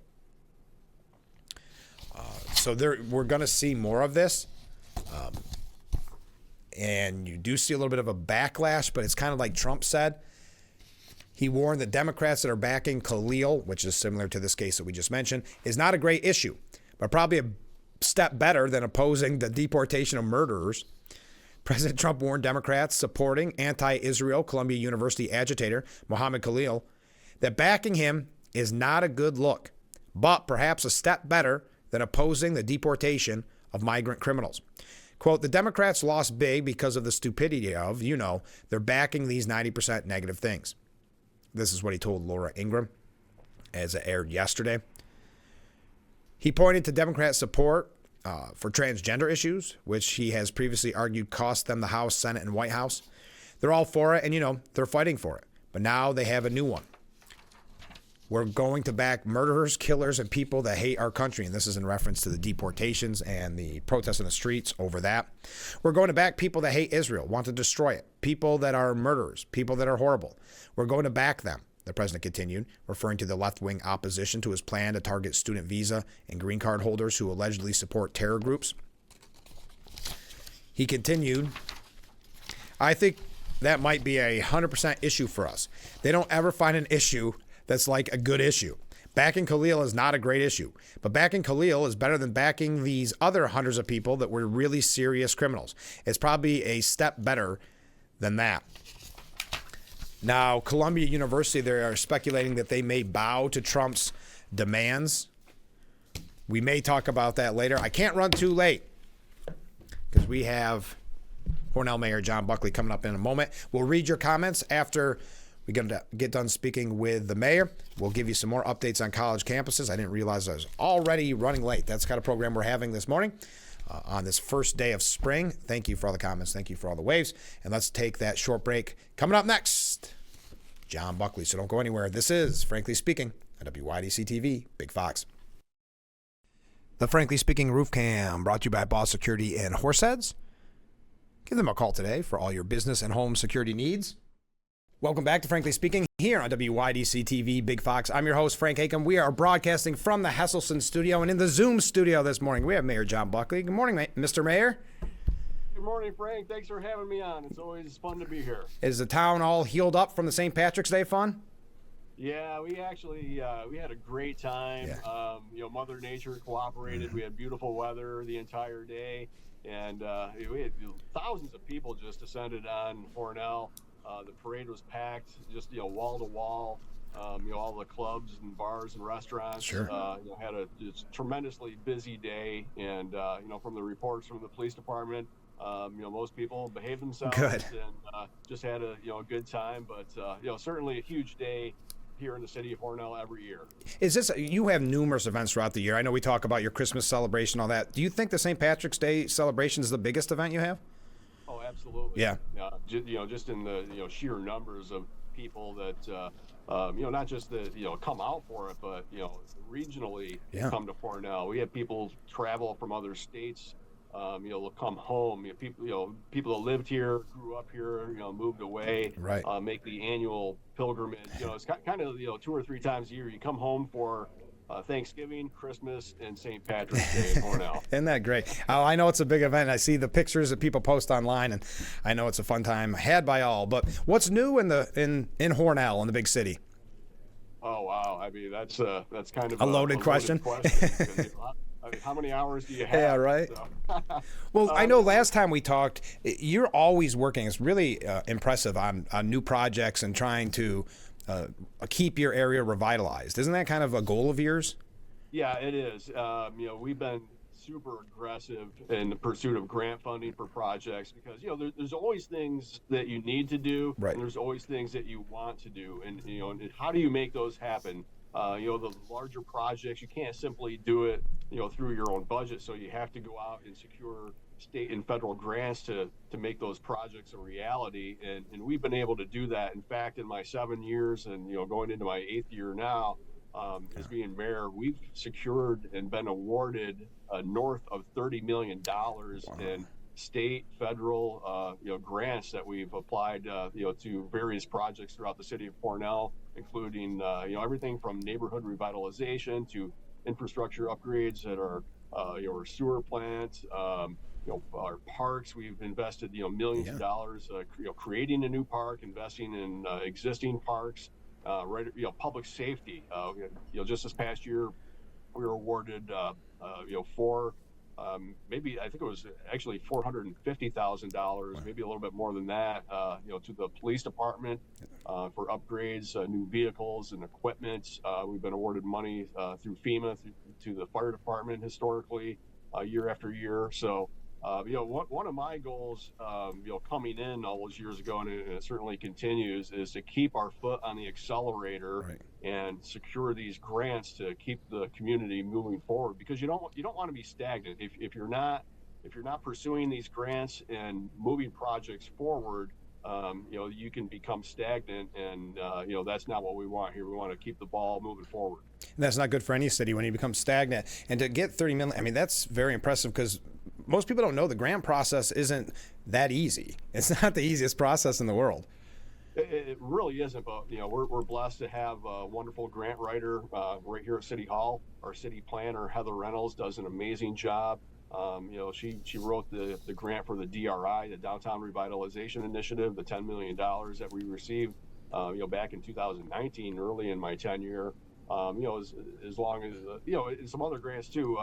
We're going to see more of this. And you do see a little bit of a backlash, but it's kind of like Trump said. He warned that Democrats that are backing Khalil, which is similar to this case that we just mentioned, is not a great issue, but probably a step better than opposing the deportation of murderers. President Trump warned Democrats supporting anti-Israel Columbia University agitator Mohammed Khalil that backing him is not a good look, but perhaps a step better than opposing the deportation of migrant criminals. Quote, the Democrats lost big because of the stupidity of, they're backing these 90% negative things. This is what he told Laura Ingraham as it aired yesterday. He pointed to Democrat support for transgender issues, which he has previously argued cost them the House, Senate, and White House. They're all for it, and, they're fighting for it. But now they have a new one. We're going to back murderers, killers, and people that hate our country. And this is in reference to the deportations and the protests in the streets over that. We're going to back people that hate Israel, want to destroy it, people that are murderers, people that are horrible. We're going to back them, the president continued, referring to the left-wing opposition to his plan to target student visa and green card holders who allegedly support terror groups. He continued, I think that might be a 100% issue for us. They don't ever find an issue that's like a good issue. Backing Khalil is not a great issue, but backing Khalil is better than backing these other hundreds of people that were really serious criminals. It's probably a step better than that. Now, Columbia University, they are speculating that they may bow to Trump's demands. We may talk about that later. I can't run too late because we have Cornell Mayor John Buckley coming up in a moment. We'll read your comments after we get done speaking with the mayor. We'll give you some more updates on college campuses. I didn't realize I was already running late. That's the kind of program we're having this morning on this first day of spring. Thank you for all the comments. Thank you for all the waves. And let's take that short break. Coming up next, John Buckley. So don't go anywhere. This is Frankly Speaking on WYDC TV, Big Fox. The Frankly Speaking Roof Cam brought to you by Boss Security in Horseheads. Give them a call today for all your business and home security needs. Welcome back to Frankly Speaking here on WYDC TV, Big Fox. I'm your host, Frank Hakem. We are broadcasting from the Hesselson studio and in the Zoom studio this morning. We have Mayor John Buckley. Good morning, Mr. Mayor. Good morning, Frank. Thanks for having me on. It's always fun to be here. Is the town all healed up from the St. Patrick's Day fun? Yeah, we actually we had a great time. Yeah. Mother Nature cooperated. We had beautiful weather the entire day, and we had thousands of people just descended on Cornell. The parade was packed, just wall to wall. All the clubs and bars and restaurants. Sure. Had a tremendously busy day, and from the reports from the police department, most people behaved themselves. Good. And just had a good time. But certainly a huge day here in the city of Cornell every year. You have numerous events throughout the year. I know we talk about your Christmas celebration, all that. Do you think the St. Patrick's Day celebration is the biggest event you have? Oh, absolutely. Yeah. Just in the sheer numbers of people that not just that come out for it, but regionally come to Cornell. We have people travel from other states. They'll come home. People that lived here, grew up here, moved away. Right. Make the annual pilgrimage. It's kind of 2 or 3 times a year. You come home for Thanksgiving, Christmas, and St. Patrick's Day in Hornell. Isn't that great? Oh, I know it's a big event. I see the pictures that people post online, and I know it's a fun time had by all. But what's new in Hornell, in the big city? Oh wow! I mean, that's kind of a loaded question. I mean, how many hours do you have? Yeah, right. So. Well, I know last time we talked, you're always working. It's really impressive on new projects and trying to keep your area revitalized. Isn't that kind of a goal of yours? Yeah, it is. We've been super aggressive in the pursuit of grant funding for projects because there's always things that you need to do, right, and there's always things that you want to do, and and how do you make those happen? The larger projects, you can't simply do it through your own budget, so you have to go out and secure state and federal grants to make those projects a reality, and we've been able to do that. In fact, in my 7 years and going into my 8th year now, as being mayor, we've secured and been awarded north of $30 million in state, federal, grants that we've applied, to various projects throughout the city of Hornell, including, everything from neighborhood revitalization to infrastructure upgrades at our sewer plant, our parks. We've invested, millions of dollars, creating a new park, investing in existing parks. Public safety. Just this past year, we were awarded, maybe I think it was actually $450,000, maybe a little bit more than that, to the police department for upgrades, new vehicles and equipment. We've been awarded money through FEMA to the fire department historically, year after year. So. One of my goals, coming in all those years ago, and it certainly continues, is to keep our foot on the accelerator, right, and secure these grants to keep the community moving forward. Because you don't want to be stagnant if you're not pursuing these grants and moving projects forward. You can become stagnant, and that's not what we want here. We want to keep the ball moving forward. And that's not good for any city when you become stagnant. And to get 30 million, I mean, that's very impressive because most people don't know the grant process isn't that easy. It's not the easiest process in the world. It really isn't, but we're blessed to have a wonderful grant writer right here at City Hall. Our city planner, Heather Reynolds, does an amazing job. She wrote the grant for the DRI, the Downtown Revitalization Initiative, the $10 million that we received, back in 2019, early in my tenure. As long as and some other grants too.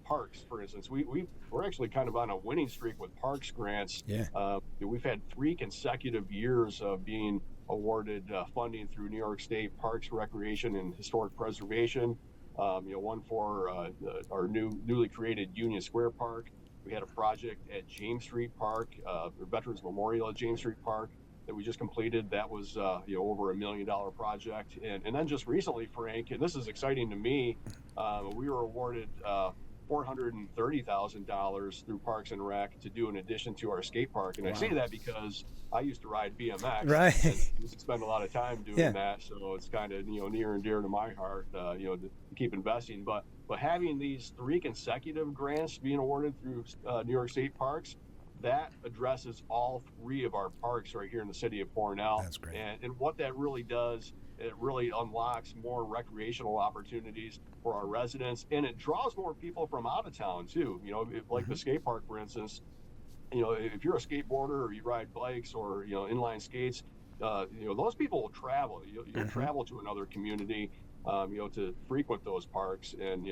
Parks, for instance, we're actually kind of on a winning streak with parks grants. Yeah. We've had 3 consecutive years of being awarded funding through New York State Parks, Recreation, and Historic Preservation. One for our newly created Union Square Park. We had a project at James Street Park, the Veterans Memorial at James Street Park, that we just completed. That was over $1 million project, and then just recently, Frank, and this is exciting to me, we were awarded $430,000 through Parks and Rec to do an addition to our skate park. And wow. I say that because I used to ride BMX, right? And used to spend a lot of time doing that, so it's kind of near and dear to my heart, to keep investing. But having these 3 consecutive grants being awarded through New York State Parks, that addresses all 3 of our parks right here in the city of Hornell. That's great. And what that really does, it really unlocks more recreational opportunities for our residents, and it draws more people from out of town too. Like the skate park, for instance. If you're a skateboarder or you ride bikes or inline skates, those people will travel. You'll travel to another community, to frequent those parks, and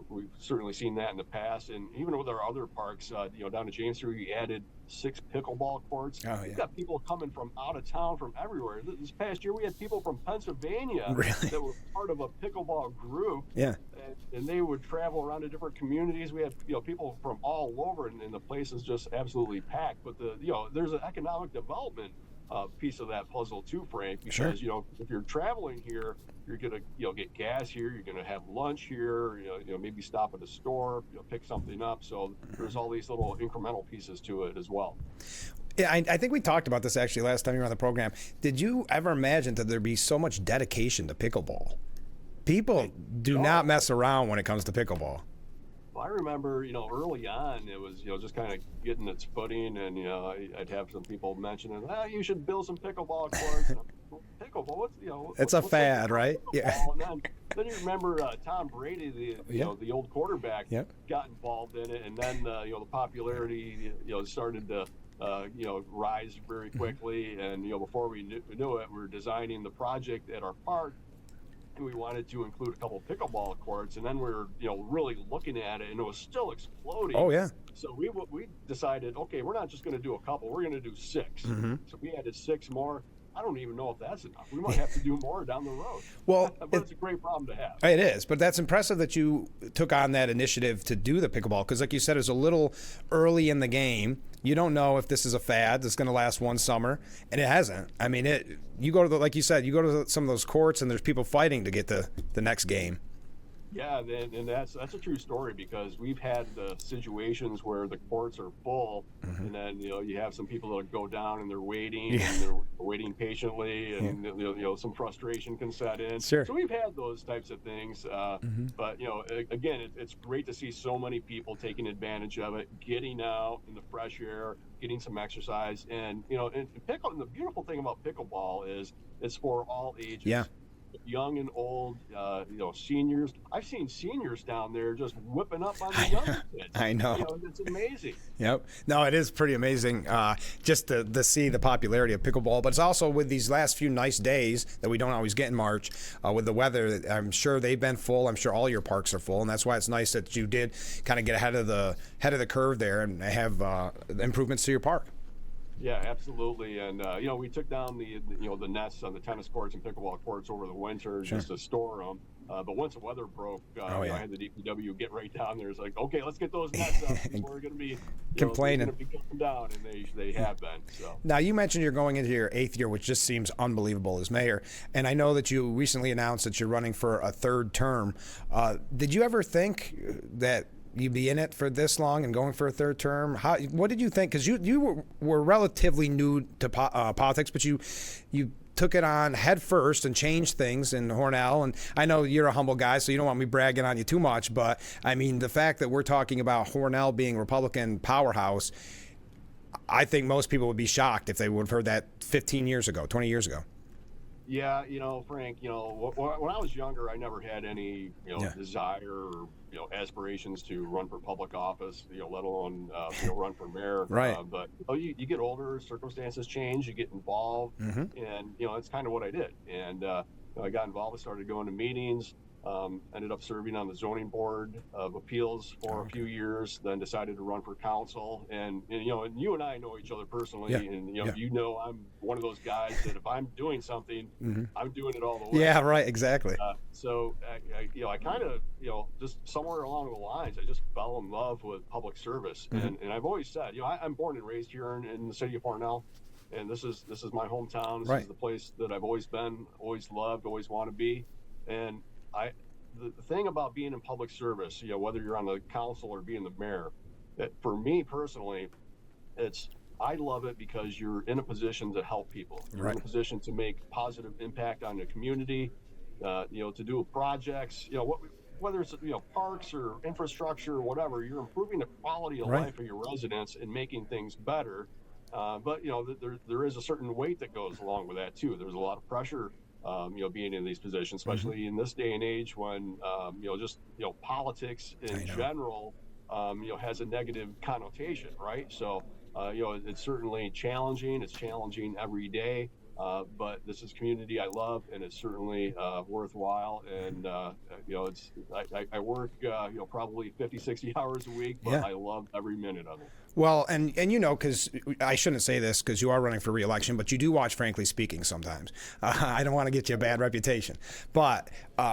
we've certainly seen that in the past. And even with our other parks, down to James Street, we added 6 pickleball courts. Oh, yeah. We've got people coming from out of town, from everywhere. This past year, we had people from Pennsylvania that were part of a pickleball group. Yeah. And they would travel around to different communities. We had people from all over, and the place is just absolutely packed. But there's an economic development piece of that puzzle too, Frank, because if you're traveling here, you're gonna get gas here, you're gonna have lunch here, maybe stop at a store, pick something up. So there's all these little incremental pieces to it as well. Yeah, I think we talked about this actually last time you were on the program. Did you ever imagine that there'd be so much dedication to pickleball? People do not mess around when it comes to pickleball. Well, I remember, early on, it was, just kind of getting its footing, and I'd have some people mentioning, you should build some pickleball courts. Pickleball, it's a fad, right? Yeah. And then you remember Tom Brady, the old quarterback, got involved in it, and then the popularity, started to rise very quickly, and before we knew it, we were designing the project at our park. We wanted to include a couple pickleball courts, and then we were, really looking at it, and it was still exploding. Oh yeah. So we decided, okay, we're not just going to do a couple; we're going to do 6. So we added 6 more. I don't even know if that's enough. We might have to do more down the road. Well, but it's a great problem to have. It is, but that's impressive that you took on that initiative to do the pickleball, because like you said, it's a little early in the game. You don't know if this is a fad that's going to last one summer, and it hasn't. I mean, you go to like you said, you go to some of those courts, and there's people fighting to get the next game. Yeah, and that's a true story, because we've had the situations where the courts are full, and then you have some people that go down and they're waiting, and they're waiting patiently, and some frustration can set in. Sure. So we've had those types of things, but again, it's great to see so many people taking advantage of it, getting out in the fresh air, getting some exercise, and and the beautiful thing about pickleball is it's for all ages. Yeah. Young and old, seniors. I've seen seniors down there just whipping up on the younger kids. I know. It's amazing. Yep. No, it is pretty amazing just to see the popularity of pickleball. But it's also with these last few nice days that we don't always get in March with the weather. I'm sure they've been full. I'm sure all your parks are full, and that's why it's nice that you did kind of get ahead of the curve there and have improvements to your park. Yeah, absolutely. And we took down the nets on the tennis courts and pickleball courts over the winter just to store them. But once the weather broke, I had the DPW get right down there. It's like, okay, let's get those nets up. We're going to be complaining. Going to be coming down, and they have been. So now, you mentioned you're going into your 8th year, which just seems unbelievable as mayor. And I know that you recently announced that you're running for a 3rd term. Did you ever think that you'd be in it for this long and going for a 3rd term? What did you think? Because you were relatively new to politics, but you took it on head first and changed things in Hornell. And I know you're a humble guy, so you don't want me bragging on you too much, but I mean, the fact that we're talking about Hornell being Republican powerhouse, I think most people would be shocked if they would have heard that 15 years ago, 20 years ago. Yeah, Frank, when I was younger, I never had any, desire or, aspirations to run for public office, let alone, run for mayor. Right. But you get older, circumstances change, you get involved, and, it's kind of what I did. And I got involved, I started going to meetings, ended up serving on the zoning board of appeals for a few years, then decided to run for council. And you and I know each other personally, and I'm one of those guys that if I'm doing something, I'm doing it all the way. Yeah, right, exactly. So I kind of just somewhere along the lines, I just fell in love with public service, and I've always said, I'm born and raised here in the city of Hornell, and this is my hometown. This is the place that I've always been, always loved, always want to be, and the thing about being in public service, whether you're on the council or being the mayor, for me personally, I love it because you're in a position to help people. You're in a position to make positive impact on the community, to do projects, whether it's parks or infrastructure or whatever. You're improving the quality of life of your residents and making things better. But there is a certain weight that goes along with that too. There's a lot of pressure. Being in these positions, especially in this day and age when, politics in general, has a negative connotation, right? So, it's certainly challenging. It's challenging every day. But this is community I love, and it's certainly worthwhile. And I work probably 50, 60 hours a week, but I love every minute of it. Well, and because I shouldn't say this because you are running for re-election, but you do watch Frankly Speaking sometimes. I don't want to get you a bad reputation, but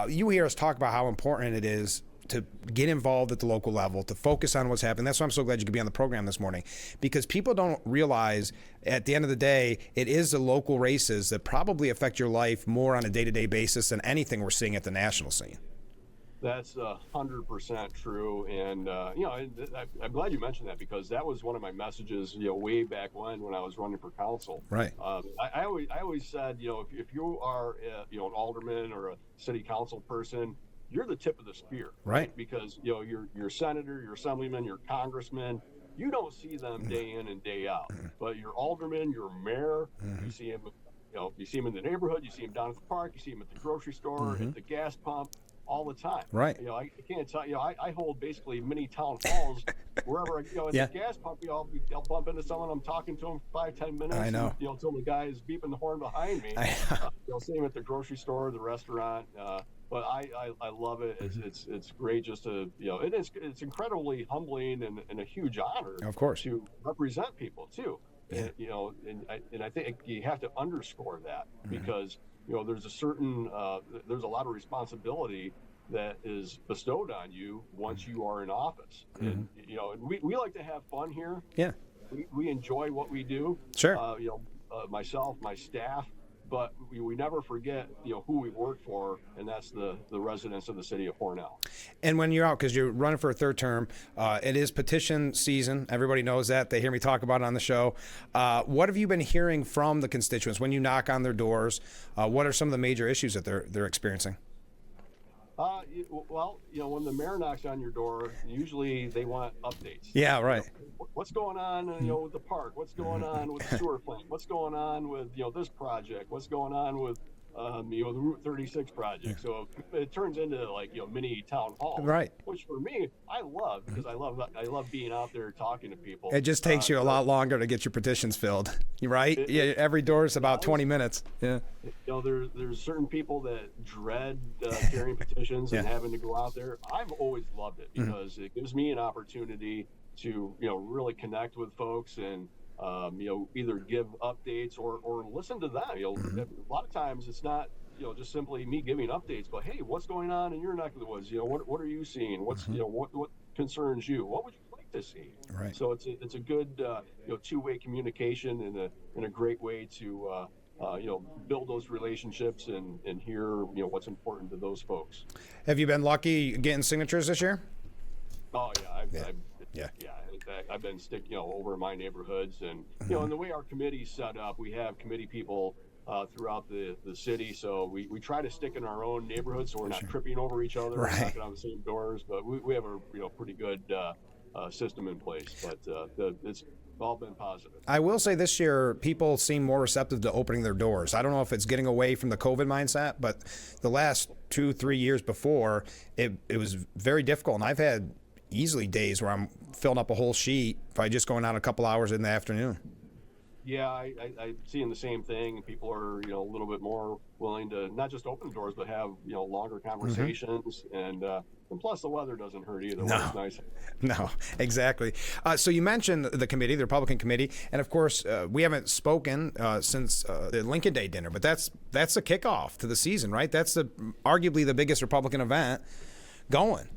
you hear us talk about how important it is to get involved at the local level, to focus on what's happening. That's why I'm so glad you could be on the program this morning, because people don't realize at the end of the day, it is the local races that probably affect your life more on a day-to-day basis than anything we're seeing at the national scene. That's 100% true, and I'm glad you mentioned that, because that was one of my messages, way back when I was running for council. Right. I always said, if you are an alderman or a city council person, you're the tip of the spear, Right. Because your senator, your assemblyman, your congressman, you don't see them day in and day out, but your alderman, your mayor, you see him. You see him in the neighborhood, you see him down at the park, you see him at the grocery store, at the gas pump, all the time. Right. I can't tell you. I hold basically mini town halls wherever I go. At the gas pump, I'll bump into someone. I'm talking to them for 5-10 minutes. I know. And, until the guy is beeping the horn behind me. See him at the grocery store, the restaurant. But I love it. It's great just to it's incredibly humbling and a huge honor. Of course. To represent people too. Yeah. And I think you have to underscore that because there's there's a lot of responsibility that is bestowed on you once you are in office. And we like to have fun here. Yeah. We enjoy what we do. Sure. Myself, my staff, but we never forget who we work for, and that's the residents of the city of Hornell. And when you're out, because you're running for a third term, it is petition season. Everybody knows that. They hear me talk about it on the show. What have you been hearing from the constituents when you knock on their doors? What are some of the major issues that they're experiencing? Well, when the mayor knocks on your door, usually they want updates. Yeah, right. What's going on, with the park? What's going on with the sewer plant? What's going on with, this project? What's going on with, the Route 36 project? So it turns into mini town halls, right? Which for me, I love because I love being out there talking to people. It just takes you a lot longer to get your petitions filled, right? Every door is about 20 minutes. Yeah. There's certain people that dread carrying petitions and having to go out there. I've always loved it because it gives me an opportunity to really connect with folks and either give updates or listen to them. A lot of times it's not just simply me giving updates, but hey, what's going on in your neck of the woods? What are you seeing? What's what concerns you? What would you like to see? Right. So it's a good two-way communication and a great way to build those relationships and hear what's important to those folks. Have you been lucky getting signatures this year? Oh yeah, I've been over in my neighborhoods, and and the way our committee's set up, we have committee people throughout the city, so we try to stick in our own neighborhood, so we're not tripping over each other, knocking on the same doors. But we have a pretty good system in place. But it's all been positive. I will say this year, people seem more receptive to opening their doors. I don't know if it's getting away from the COVID mindset, but the last 2-3 years before, it was very difficult, and I've had easily days where I'm filling up a whole sheet by just going out a couple hours in the afternoon. Yeah, I'm seeing the same thing. People are, a little bit more willing to not just open doors, but have, longer conversations. And plus the weather doesn't hurt either. No, it's nice. No, exactly. So you mentioned the committee, the Republican committee, and of course we haven't spoken since the Lincoln Day dinner, but that's the kickoff to the season, right? That's arguably the biggest Republican event going.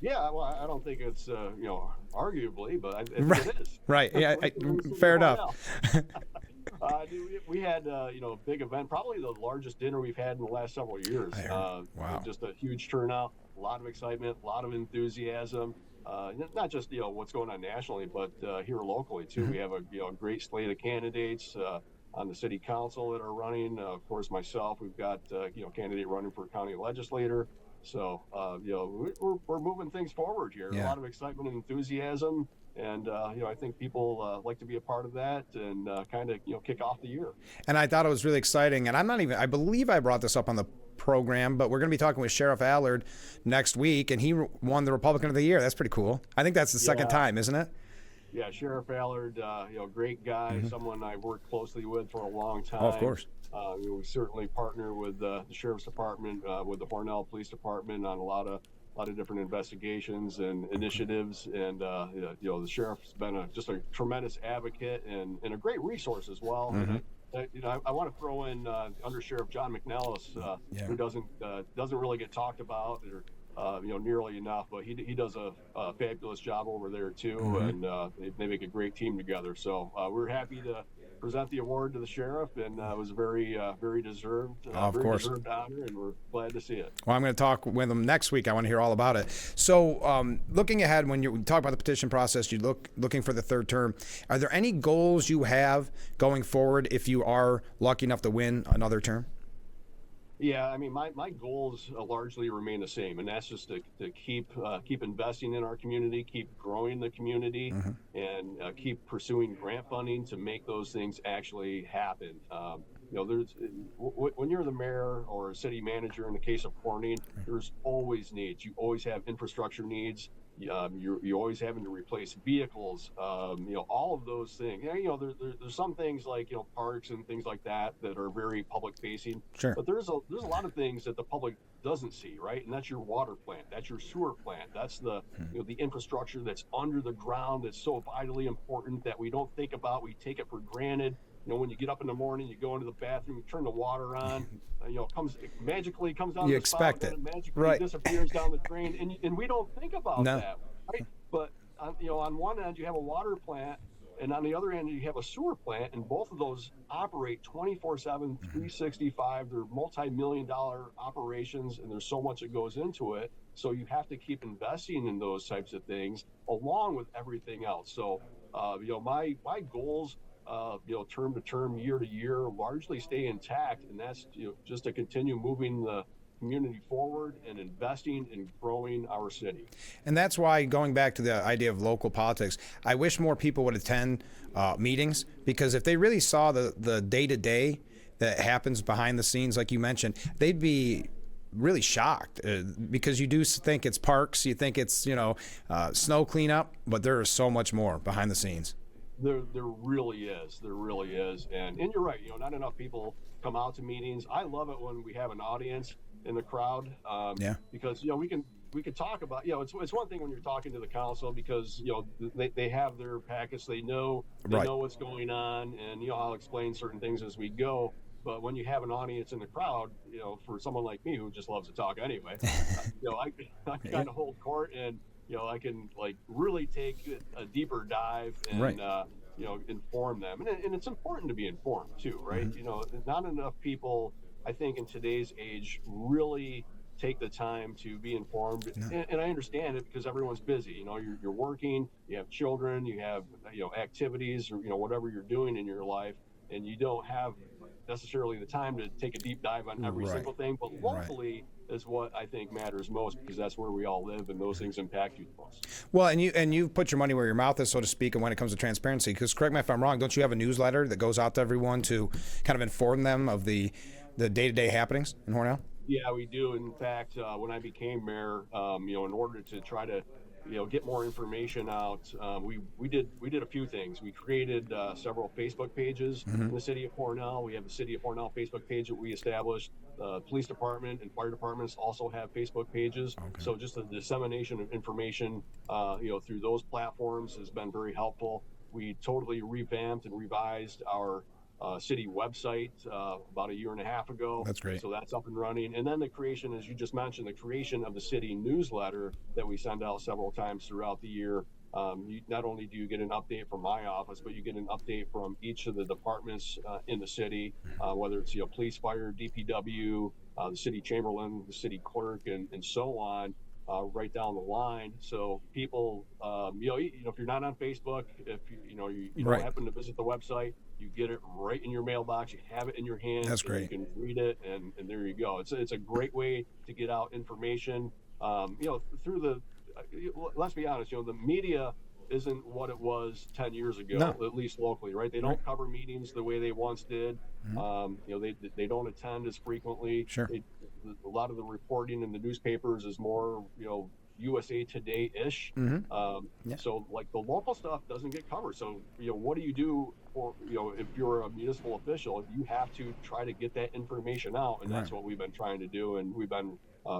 Yeah, well, I don't think it's, arguably, but I think it is. Right, yeah, fair enough. We had, a big event, probably the largest dinner we've had in the last several years. Wow. Just a huge turnout, a lot of excitement, a lot of enthusiasm. Not just, what's going on nationally, but here locally, too. We have a great slate of candidates on the city council that are running. Of course, myself, we've got, candidate running for county legislator. So, we're moving things forward here. Yeah. A lot of excitement and enthusiasm. And, I think people like to be a part of that and kind of, kick off the year. And I thought it was really exciting. And I believe I brought this up on the program, but we're going to be talking with Sheriff Allard next week. And he won the Republican of the Year. That's pretty cool. I think that's the second time, isn't it? Yeah, Sheriff Allard, great guy, someone I worked closely with for a long time. Oh, of course. We certainly partner with the Sheriff's Department, with the Hornell Police Department on a lot of different investigations and initiatives. And, the Sheriff's been just a tremendous advocate and a great resource as well. I want to throw in Under Sheriff John McNellis, who doesn't really get talked about or nearly enough, but he does a fabulous job over there too, and they make a great team together. So we're happy to present the award to the sheriff, and it was very deserved, deserved honor, and we're glad to see it. Well, I'm going to talk with him next week. I want to hear all about it. So looking ahead, when you talk about the petition process, you looking for the third term, are there any goals you have going forward if you are lucky enough to win another term? Yeah, I mean, my goals largely remain the same, and that's just to keep investing in our community, keep growing the community, Mm-hmm. and keep pursuing grant funding to make those things actually happen. There's when you're the mayor or a city manager in the case of Corning, there's always needs. You always have infrastructure needs. You're always having to replace vehicles. All of those things. There's some things like parks and things like that are very public facing. Sure. But there's a lot of things that the public doesn't see, right? And that's your water plant, that's your sewer plant, that's the the infrastructure that's under the ground that's so vitally important that we don't think about. We take it for granted. When you get up in the morning, you go into the bathroom, you turn the water on, it magically comes down you the expect spout, it, and it magically right? Disappears down the drain, and we don't think about No. that, right? But on one end you have a water plant, and on the other end you have a sewer plant, and both of those operate 24/7, 365. They're multi-million-dollar operations, and there's so much that goes into it. So you have to keep investing in those types of things along with everything else. So my goals, term to term, year to year, largely stay intact, and that's just to continue moving the community forward and investing in growing our city. And that's why, going back to the idea of local politics, I wish more people would attend meetings, because if they really saw the day-to-day that happens behind the scenes, like you mentioned, they'd be really shocked, because you do think it's parks, you think it's snow cleanup, but there is so much more behind the scenes. There really is. And you're right. Not enough people come out to meetings. I love it when we have an audience in the crowd. Because we can talk about. It's one thing when you're talking to the council, because they have their packets. They know what's going on, and I'll explain certain things as we go. But when you have an audience in the crowd, for someone like me who just loves to talk anyway, I kind of hold court, and I can really take a deeper dive and right. Inform them, and it's important to be informed too, right? Mm-hmm. Not enough people, I think, in today's age really take the time to be informed. No. And I understand it, because everyone's busy. You're working, you have children, you have activities, or whatever you're doing in your life, and you don't have necessarily the time to take a deep dive on every right. single thing. But locally is what I think matters most, because that's where we all live, and those things impact you the most. Well, and you put your money where your mouth is, so to speak, and when it comes to transparency, because correct me if I'm wrong, don't you have a newsletter that goes out to everyone to kind of inform them of the day-to-day happenings in Hornell? Yeah, we do. In fact, when I became mayor, in order to try to get more information out, we did a few things. We created several Facebook pages in the city of Hornell. We have the city of Hornell Facebook page that we established. Police department and fire departments also have Facebook pages. Okay. So just the dissemination of information through those platforms has been very helpful. We totally revamped and revised our city website about a year and a half ago. That's great. So that's up and running. And then the creation, as you just mentioned, the creation of the city newsletter that we send out several times throughout the year. Not only do you get an update from my office, but you get an update from each of the departments in the city, whether it's police, fire, DPW, the city chamberlain, the city clerk, and so on. Right down the line. So people, if you're not on Facebook, if you don't right. happen to visit the website, you get it right in your mailbox. You have it in your hands. That's great. You can read it, and there you go. It's a great way to get out information. Through the let's be honest, the media isn't what it was 10 years ago, at least locally, right? They don't cover meetings the way they once did. They don't attend as frequently. Sure. A lot of the reporting in the newspapers is more, USA Today-ish. So the local stuff doesn't get covered. So, what do you do for, if you're a municipal official? You have to try to get that information out, and that's what we've been trying to do, and we've been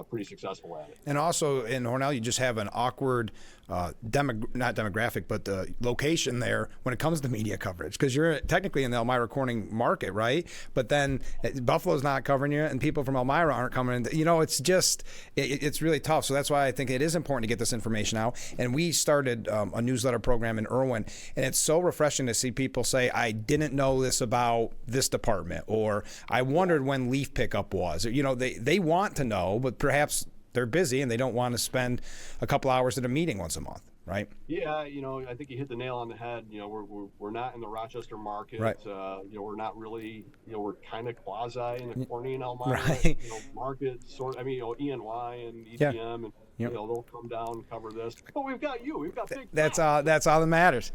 pretty successful at it. And also in Hornell, you just have an awkward, not demographic, but the location there when it comes to media coverage, because you're technically in the Elmira Corning market, right? But then Buffalo's not covering you, and people from Elmira aren't coming in. It's just, it's really tough. So that's why I think it is important to get this information out. And we started a newsletter program in Irwin, and it's so refreshing to see people say, I didn't know this about this department, or I wondered when leaf pickup was. They want to know, but perhaps they're busy and they don't want to spend a couple hours at a meeting once a month, right? Yeah, I think you hit the nail on the head. We're not in the Rochester market. Right. We're not really, we're kind of quasi in the Corny and Elmira, Right. market sort. I mean, ENY and ETM, and they'll come down and cover this. But we've got you. We've got big. That's all that matters.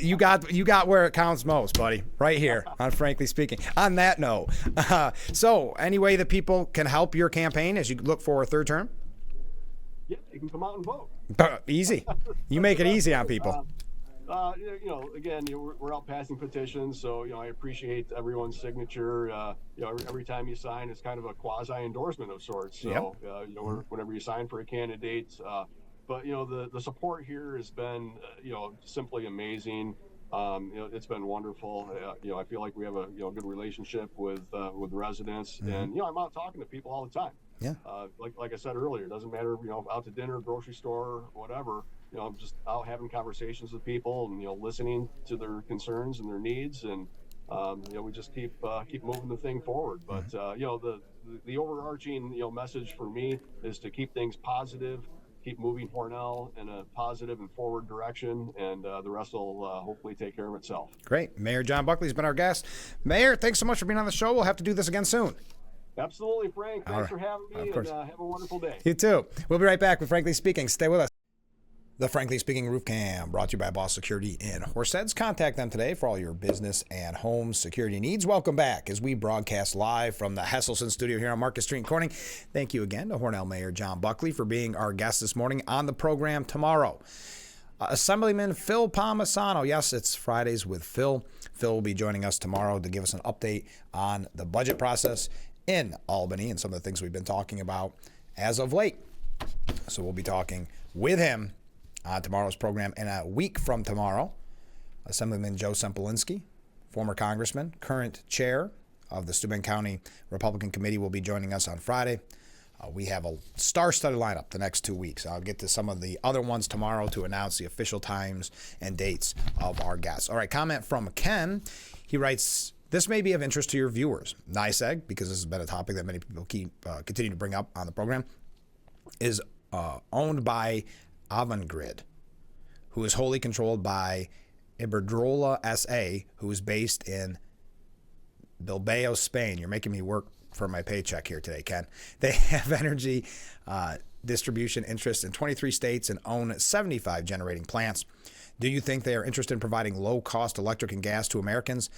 You got where it counts most, buddy. Right here on Frankly Speaking. On that note, so any way that people can help your campaign as you look for a third term? Yeah, you can come out and vote. Easy. You make it easy on people. Again, we're out passing petitions, so I appreciate everyone's signature. Every time you sign, it's kind of a quasi endorsement of sorts. So, whenever you sign for a candidate, but the support here has been simply amazing. It's been wonderful. I feel like we have a good relationship with residents, and I'm out talking to people all the time. Yeah. Like I said earlier, it doesn't matter, out to dinner, grocery store, whatever. I'm just out having conversations with people and listening to their concerns and their needs, and we just keep moving the thing forward. But the overarching message for me is to keep things positive, keep moving Hornell in a positive and forward direction, and the rest will hopefully take care of itself. Great. Mayor John Buckley has been our guest. Mayor, thanks so much for being on the show. We'll have to do this again soon. Absolutely, Frank. Thanks for having me, and have a wonderful day. You too. We'll be right back with Frankly Speaking. Stay with us. The Frankly Speaking Roof Cam, brought to you by Boss Security in Horseheads. Contact them today for all your business and home security needs. Welcome back as we broadcast live from the Hesselson studio here on Market Street in Corning. Thank you again to Hornell Mayor John Buckley for being our guest this morning. On the program tomorrow, Assemblyman Phil Palmisano. Yes, it's Fridays with Phil. Phil will be joining us tomorrow to give us an update on the budget process in Albany and some of the things we've been talking about as of late. So we'll be talking with him on tomorrow's program. And a week from tomorrow, Assemblyman Joe Sempolinski, former congressman, current chair of the Steuben County Republican Committee, will be joining us on Friday. We have a star-studded lineup the next 2 weeks. I'll get to some of the other ones tomorrow to announce the official times and dates of our guests. All right, comment from Ken. He writes, this may be of interest to your viewers. NYSEG, because this has been a topic that many people continue to bring up on the program, is owned by Avangrid, who is wholly controlled by Iberdrola S.A., who is based in Bilbao, Spain. You're making me work for my paycheck here today, Ken. They have energy distribution interests in 23 states and own 75 generating plants. Do you think they are interested in providing low-cost electric and gas to Americans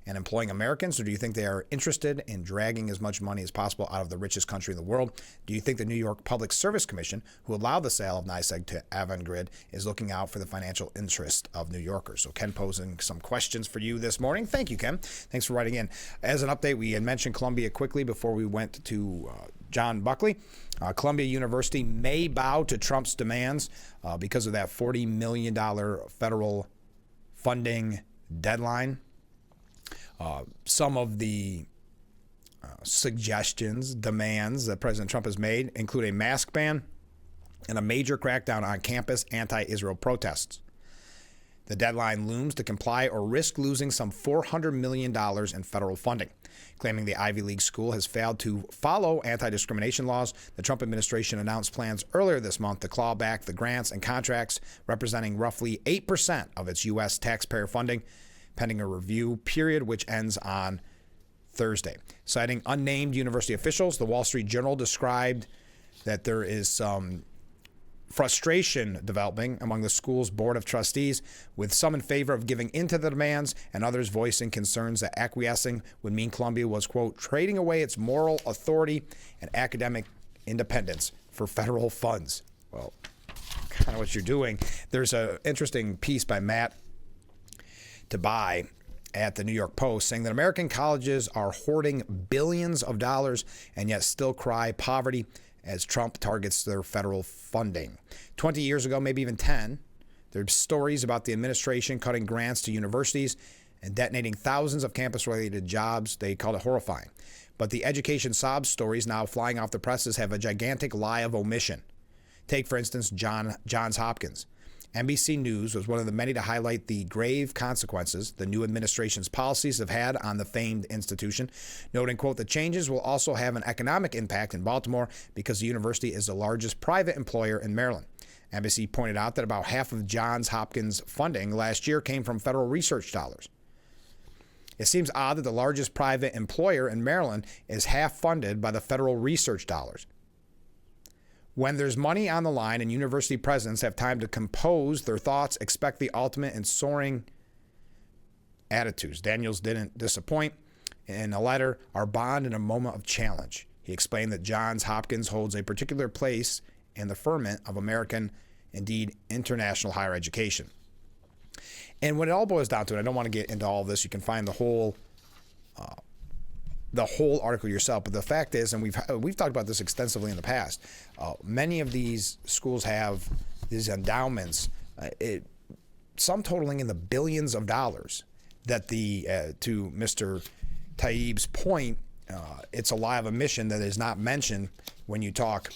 and employing Americans, or do you think they are interested in dragging as much money as possible out of the richest country in the world? Do you think the New York Public Service Commission, who allowed the sale of NYSEG to Avangrid, is looking out for the financial interest of New Yorkers? So Ken posing some questions for you this morning. Thank you, Ken. Thanks for writing in. As an update, we had mentioned Columbia quickly before we went to John Buckley. Columbia University may bow to Trump's demands because of that $40 million federal funding deadline. Some of the suggestions, demands that President Trump has made include a mask ban and a major crackdown on campus anti-Israel protests. The deadline looms to comply or risk losing some $400 million in federal funding. Claiming the Ivy League school has failed to follow anti-discrimination laws, the Trump administration announced plans earlier this month to claw back the grants and contracts representing roughly 8% of its U.S. taxpayer funding, pending a review period which ends on Thursday. Citing unnamed university officials, the Wall Street Journal described that there is some frustration developing among the school's board of trustees, with some in favor of giving into the demands and others voicing concerns that acquiescing would mean Columbia was, quote, trading away its moral authority and academic independence for federal funds. Well, kind of what you're doing. There's an interesting piece by Matt Tabai at the New York Post saying that American colleges are hoarding billions of dollars and yet still cry poverty as Trump targets their federal funding. 20 years ago, maybe even 10, there's stories about the administration cutting grants to universities and detonating thousands of campus-related jobs. They called it horrifying. But the education sob stories now flying off the presses have a gigantic lie of omission. Take, for instance, Johns Hopkins. NBC News was one of the many to highlight the grave consequences the new administration's policies have had on the famed institution, noting, quote, the changes will also have an economic impact in Baltimore because the university is the largest private employer in Maryland. NBC pointed out that about half of Johns Hopkins funding last year came from federal research dollars. It seems odd that the largest private employer in Maryland is half funded by the federal research dollars. When there's money on the line and university presidents have time to compose their thoughts, expect the ultimate in soaring attitudes. Daniels didn't disappoint. In a letter, our bond in a moment of challenge. He explained that Johns Hopkins holds a particular place in the ferment of American, indeed international higher education. And when it all boils down to it, I don't want to get into all of this. You can find the whole article yourself. But the fact is, and we've talked about this extensively in the past, many of these schools have these endowments, some totaling in the billions of dollars. That to Mr. Taib's point, it's a lie of omission that is not mentioned when you talk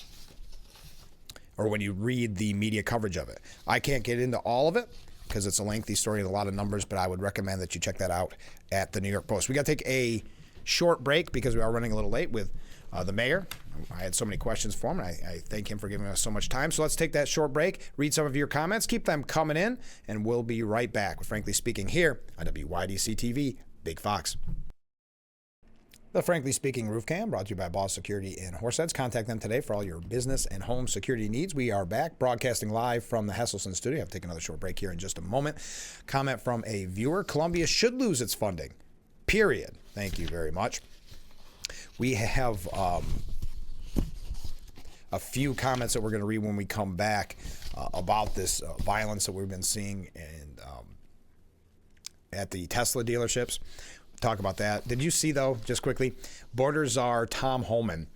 or when you read the media coverage of it. I can't get into all of it because it's a lengthy story and a lot of numbers, but I would recommend that you check that out at the New York Post. We got to take a short break because we are running a little late with the mayor. I had so many questions for him, and I thank him for giving us so much time. So let's take that short break, read some of your comments, keep them coming in, and we'll be right back with Frankly Speaking here on WYDC TV, Big Fox. The Frankly Speaking Roof Cam, brought to you by Boss Security in Horseheads. Contact them today for all your business and home security needs. We are back, broadcasting live from the Hesselson studio. I'll take another short break here in just a moment. Comment from a viewer: Columbia should lose its funding, period. Thank you very much. We have a few comments that we're going to read when we come back about this violence that we've been seeing at the Tesla dealerships. Talk about that. Did you see, though, just quickly, border czar Tom Homan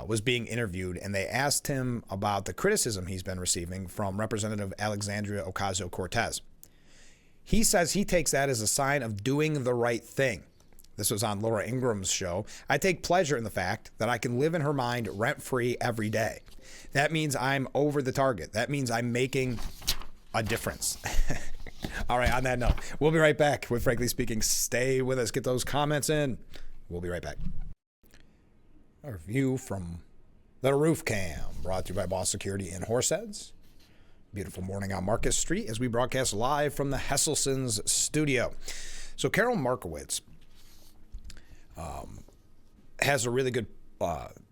was being interviewed, and they asked him about the criticism he's been receiving from Representative Alexandria Ocasio-Cortez. He says he takes that as a sign of doing the right thing. This was on Laura Ingram's show. I take pleasure in the fact that I can live in her mind rent-free every day. That means I'm over the target. That means I'm making a difference. All right, on that note, we'll be right back with Frankly Speaking. Stay with us. Get those comments in. We'll be right back. A view from the roof cam, brought to you by Boss Security in Horseheads. Beautiful morning on Marcus Street as we broadcast live from the Hesselson's studio. So Carol Markowitz has a really good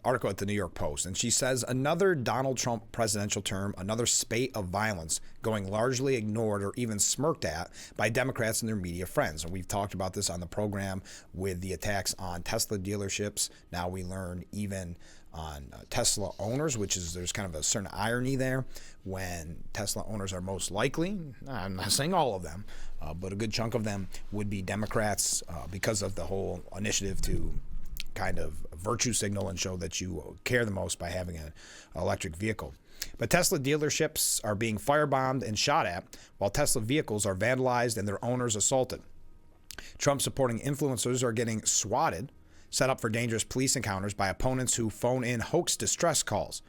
article at the New York Post, and she says another Donald Trump presidential term, another spate of violence going largely ignored or even smirked at by Democrats and their media friends. And we've talked about this on the program with the attacks on Tesla dealerships. Now we learn even on Tesla owners, which is there's kind of a certain irony there when Tesla owners are most likely, I'm not saying all of them, but a good chunk of them would be Democrats because of the whole initiative to kind of virtue signal and show that you care the most by having an electric vehicle. But Tesla dealerships are being firebombed and shot at, while Tesla vehicles are vandalized and their owners assaulted. Trump-supporting influencers are getting swatted, set up for dangerous police encounters by opponents who phone in hoax distress calls.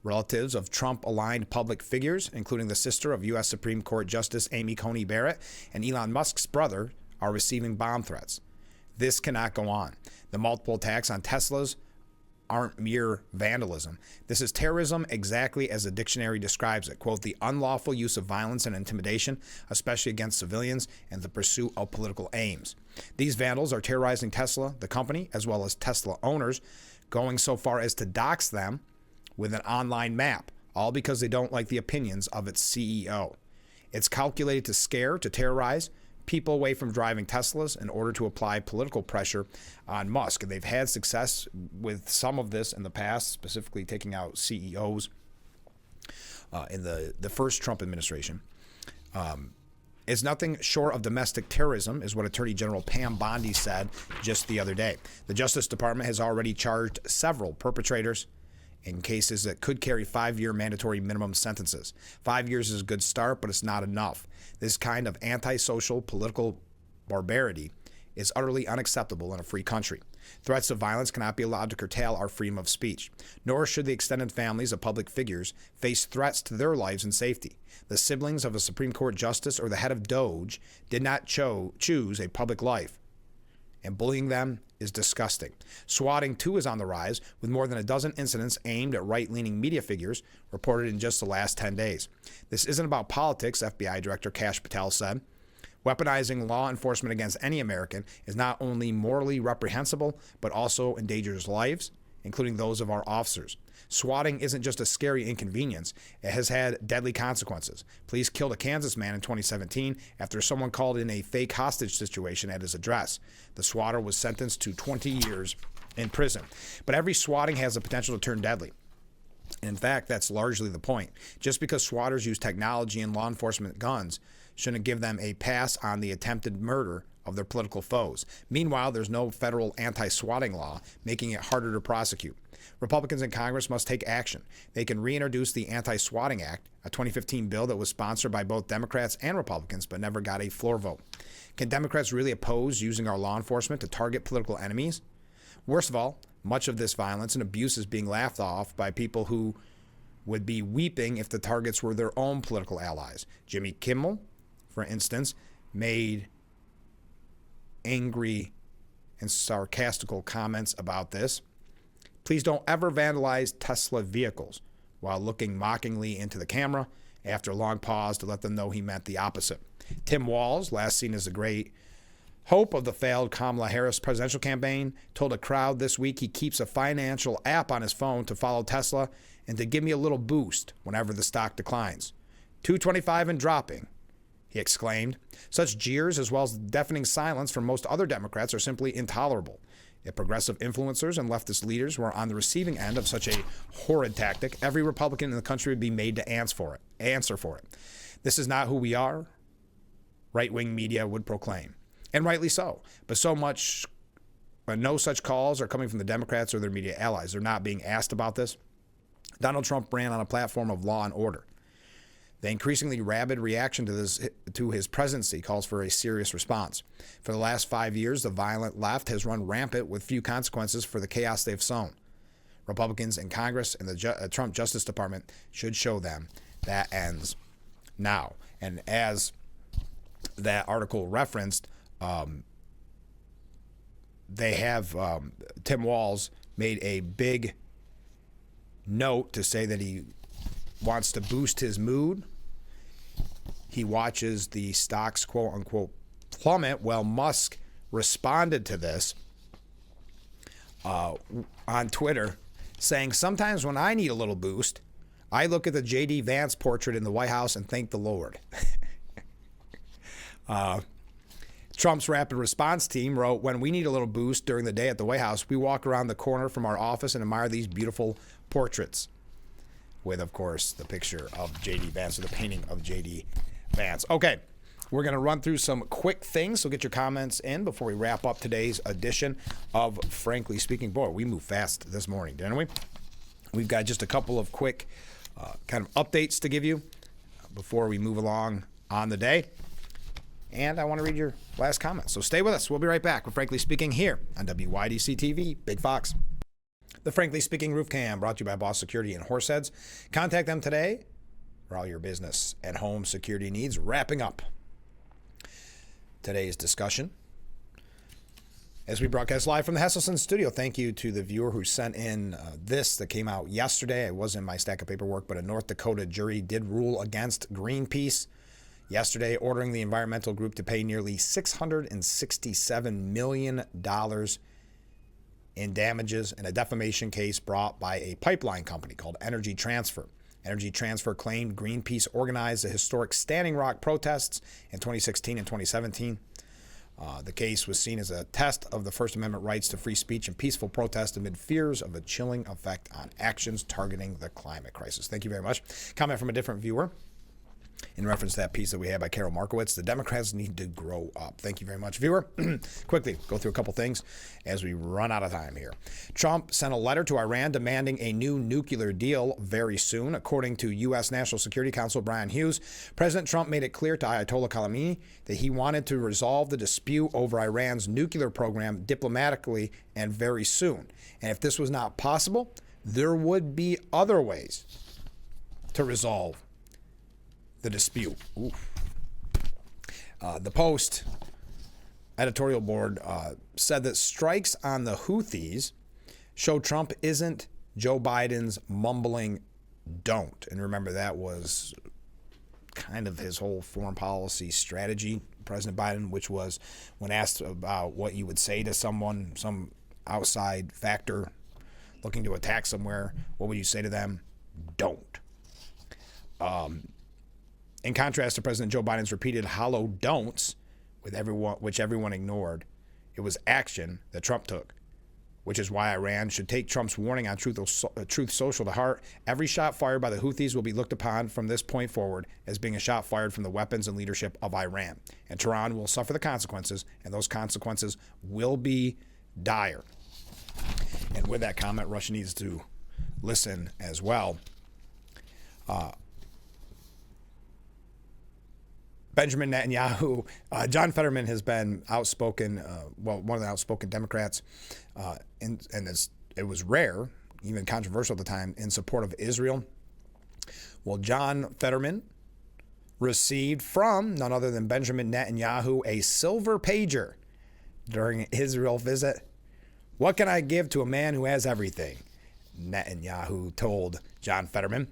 Relatives of Trump-aligned public figures, including the sister of U.S. Supreme Court Justice Amy Coney Barrett and Elon Musk's brother, are receiving bomb threats. This cannot go on. The multiple attacks on Teslas aren't mere vandalism. This is terrorism exactly as the dictionary describes it. Quote, the unlawful use of violence and intimidation, especially against civilians, and the pursuit of political aims. These vandals are terrorizing Tesla, the company, as well as Tesla owners, going so far as to dox them with an online map, all because they don't like the opinions of its CEO. It's calculated to scare, to terrorize people away from driving Teslas in order to apply political pressure on Musk. And they've had success with some of this in the past, specifically taking out CEOs in the first Trump administration. It's nothing short of domestic terrorism, is what Attorney General Pam Bondi said just the other day. The Justice Department has already charged several perpetrators in cases that could carry 5-year mandatory minimum sentences. 5 years is a good start, but it's not enough. This kind of antisocial political barbarity is utterly unacceptable in a free country. Threats of violence cannot be allowed to curtail our freedom of speech, nor should the extended families of public figures face threats to their lives and safety. The siblings of a Supreme Court justice or the head of Doge did not choose a public life, and bullying them is disgusting. Swatting, too, is on the rise, with more than a dozen incidents aimed at right-leaning media figures reported in just the last 10 days. This isn't about politics, FBI Director Kash Patel said. Weaponizing law enforcement against any American is not only morally reprehensible, but also endangers lives, including those of our officers. Swatting isn't just a scary inconvenience. It has had deadly consequences. Police killed a Kansas man in 2017 after someone called in a fake hostage situation at his address. The swatter was sentenced to 20 years in prison. But every swatting has the potential to turn deadly. In fact, that's largely the point. Just because swatters use technology and law enforcement guns shouldn't give them a pass on the attempted murder of their political foes. Meanwhile, there's no federal anti-swatting law, making it harder to prosecute. Republicans in Congress must take action. They can reintroduce the Anti-Swatting Act, a 2015 bill that was sponsored by both Democrats and Republicans but never got a floor vote. Can Democrats really oppose using our law enforcement to target political enemies? Worst of all, much of this violence and abuse is being laughed off by people who would be weeping if the targets were their own political allies. Jimmy Kimmel, for instance, made angry and sarcastical comments about this. Please don't ever vandalize Tesla vehicles, while looking mockingly into the camera after a long pause to let them know he meant the opposite. Tim Walz, last seen as the great hope of the failed Kamala Harris presidential campaign, told a crowd this week he keeps a financial app on his phone to follow Tesla and to give me a little boost whenever the stock declines. $225 and dropping, he exclaimed. Such jeers, as well as deafening silence from most other Democrats, are simply intolerable. If progressive influencers and leftist leaders were on the receiving end of such a horrid tactic, every Republican in the country would be made to answer for it. This is not who we are, right-wing media would proclaim. And rightly so. But no such calls are coming from the Democrats or their media allies. They're not being asked about this. Donald Trump ran on a platform of law and order. The increasingly rabid reaction to his presidency calls for a serious response. For the last 5 years, the violent left has run rampant with few consequences for the chaos they've sown. Republicans in Congress and the Trump Justice Department should show them that ends now. And as that article referenced, they have Tim Walz made a big note to say that he wants to boost his mood. He watches the stocks, quote unquote, plummet. Well, Musk responded to this on Twitter, saying, "Sometimes when I need a little boost, I look at the J.D. Vance portrait in the White House and thank the Lord." Trump's rapid response team wrote, "When we need a little boost during the day at the White House, we walk around the corner from our office and admire these beautiful portraits," with, of course, the picture of J.D. Vance, or the painting of J.D. Vance. Okay, we're going to run through some quick things, so get your comments in before we wrap up today's edition of Frankly Speaking. Boy, we moved fast this morning, didn't we? We've got just a couple of quick kind of updates to give you before we move along on the day. And I want to read your last comments. So stay with us. We'll be right back with Frankly Speaking here on WYDC TV, Big Fox. The Frankly Speaking Roof Cam, brought to you by Boss Security in Horseheads. Contact them today for all your business and home security needs. Wrapping up today's discussion as we broadcast live from the Hesselson studio. Thank you to the viewer who sent in this that came out yesterday. It was in my stack of paperwork, but a North Dakota jury did rule against Greenpeace yesterday, ordering the environmental group to pay nearly $667 million in damages in a defamation case brought by a pipeline company called Energy Transfer. Energy Transfer claimed Greenpeace organized the historic Standing Rock protests in 2016 and 2017. The case was seen as a test of the First Amendment rights to free speech and peaceful protest amid fears of a chilling effect on actions targeting the climate crisis. Thank you very much. Comment from a different viewer. in reference to that piece that we had by Carol Markowitz. The Democrats need to grow up. Thank you very much, viewer. Quickly, go through a couple things as we run out of time here. Trump sent a letter to Iran demanding a new nuclear deal very soon. According to U.S. National Security Council Brian Hughes, President Trump made it clear to Ayatollah Khamenei that he wanted to resolve the dispute over Iran's nuclear program diplomatically and very soon. And if this was not possible, there would be other ways to resolve the dispute. The Post editorial board said that strikes on the Houthis show Trump isn't Joe Biden's mumbling don't. And remember, that was kind of his whole foreign policy strategy, President Biden, which was when asked about what you would say to someone, some outside factor looking to attack somewhere, what would you say to them? Don't. In contrast to President Joe Biden's repeated hollow don'ts, which everyone ignored, it was action that Trump took, which is why Iran should take Trump's warning on Truth Social to heart. Every shot fired by the Houthis will be looked upon from this point forward as being a shot fired from the weapons and leadership of Iran. And Tehran will suffer the consequences, and those consequences will be dire. And with that comment, Russia needs to listen as well. Benjamin Netanyahu, John Fetterman has been outspoken, one of the outspoken Democrats, and it was rare, even controversial at the time, in support of Israel. Well, John Fetterman received from none other than Benjamin Netanyahu a silver pager during an Israel visit. What can I give to a man who has everything? Netanyahu told John Fetterman.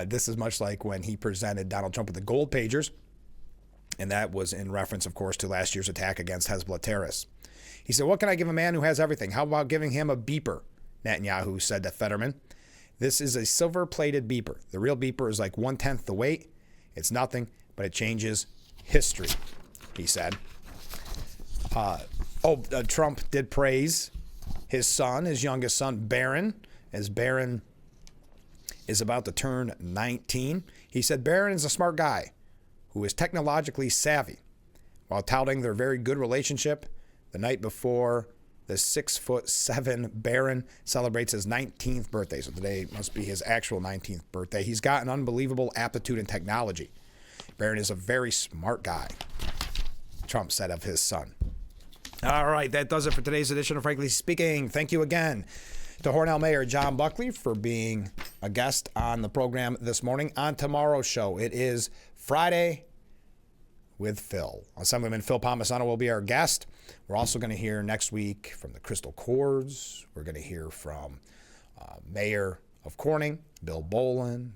This is much like when he presented Donald Trump with the gold pagers, and that was in reference, of course, to last year's attack against Hezbollah terrorists. He said, what can I give a man who has everything? How about giving him a beeper? Netanyahu said to Fetterman. This is a silver-plated beeper. The real beeper is like 1/10 the weight. It's nothing, but it changes history, he said. Trump did praise his son, his youngest son, Barron, as Barron is about to turn 19. He said Barron is a smart guy who is technologically savvy, while touting their very good relationship. The night before the 6'7" Barron celebrates his 19th birthday, so today must be his actual 19th birthday. He's got an unbelievable aptitude in technology. Barron is a very smart guy, Trump said of his son. All right, that does it for today's edition of Frankly Speaking. Thank you again to Hornell Mayor John Buckley for being a guest on the program this morning. On tomorrow's show, it is Friday with Phil. Assemblyman Phil Palmisano will be our guest. We're also going to hear next week from the Crystal Chords. We're going to hear from Mayor of Corning, Bill Bolin,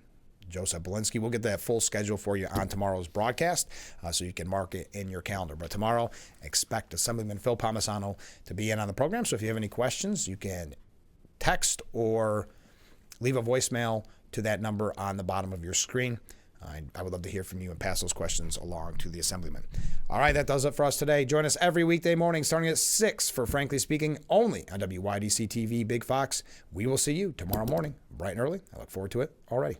Joseph Belinsky. We'll get that full schedule for you on tomorrow's broadcast, so you can mark it in your calendar. But tomorrow, expect Assemblyman Phil Palmisano to be in on the program. So if you have any questions, you can text or leave a voicemail to that number on the bottom of your screen. I would love to hear from you and pass those questions along to the Assemblyman. All right, that does it for us today. Join us every weekday morning starting at 6 for Frankly Speaking, only on WYDC TV Big Fox. We will see you tomorrow morning, bright and early. I look forward to it already.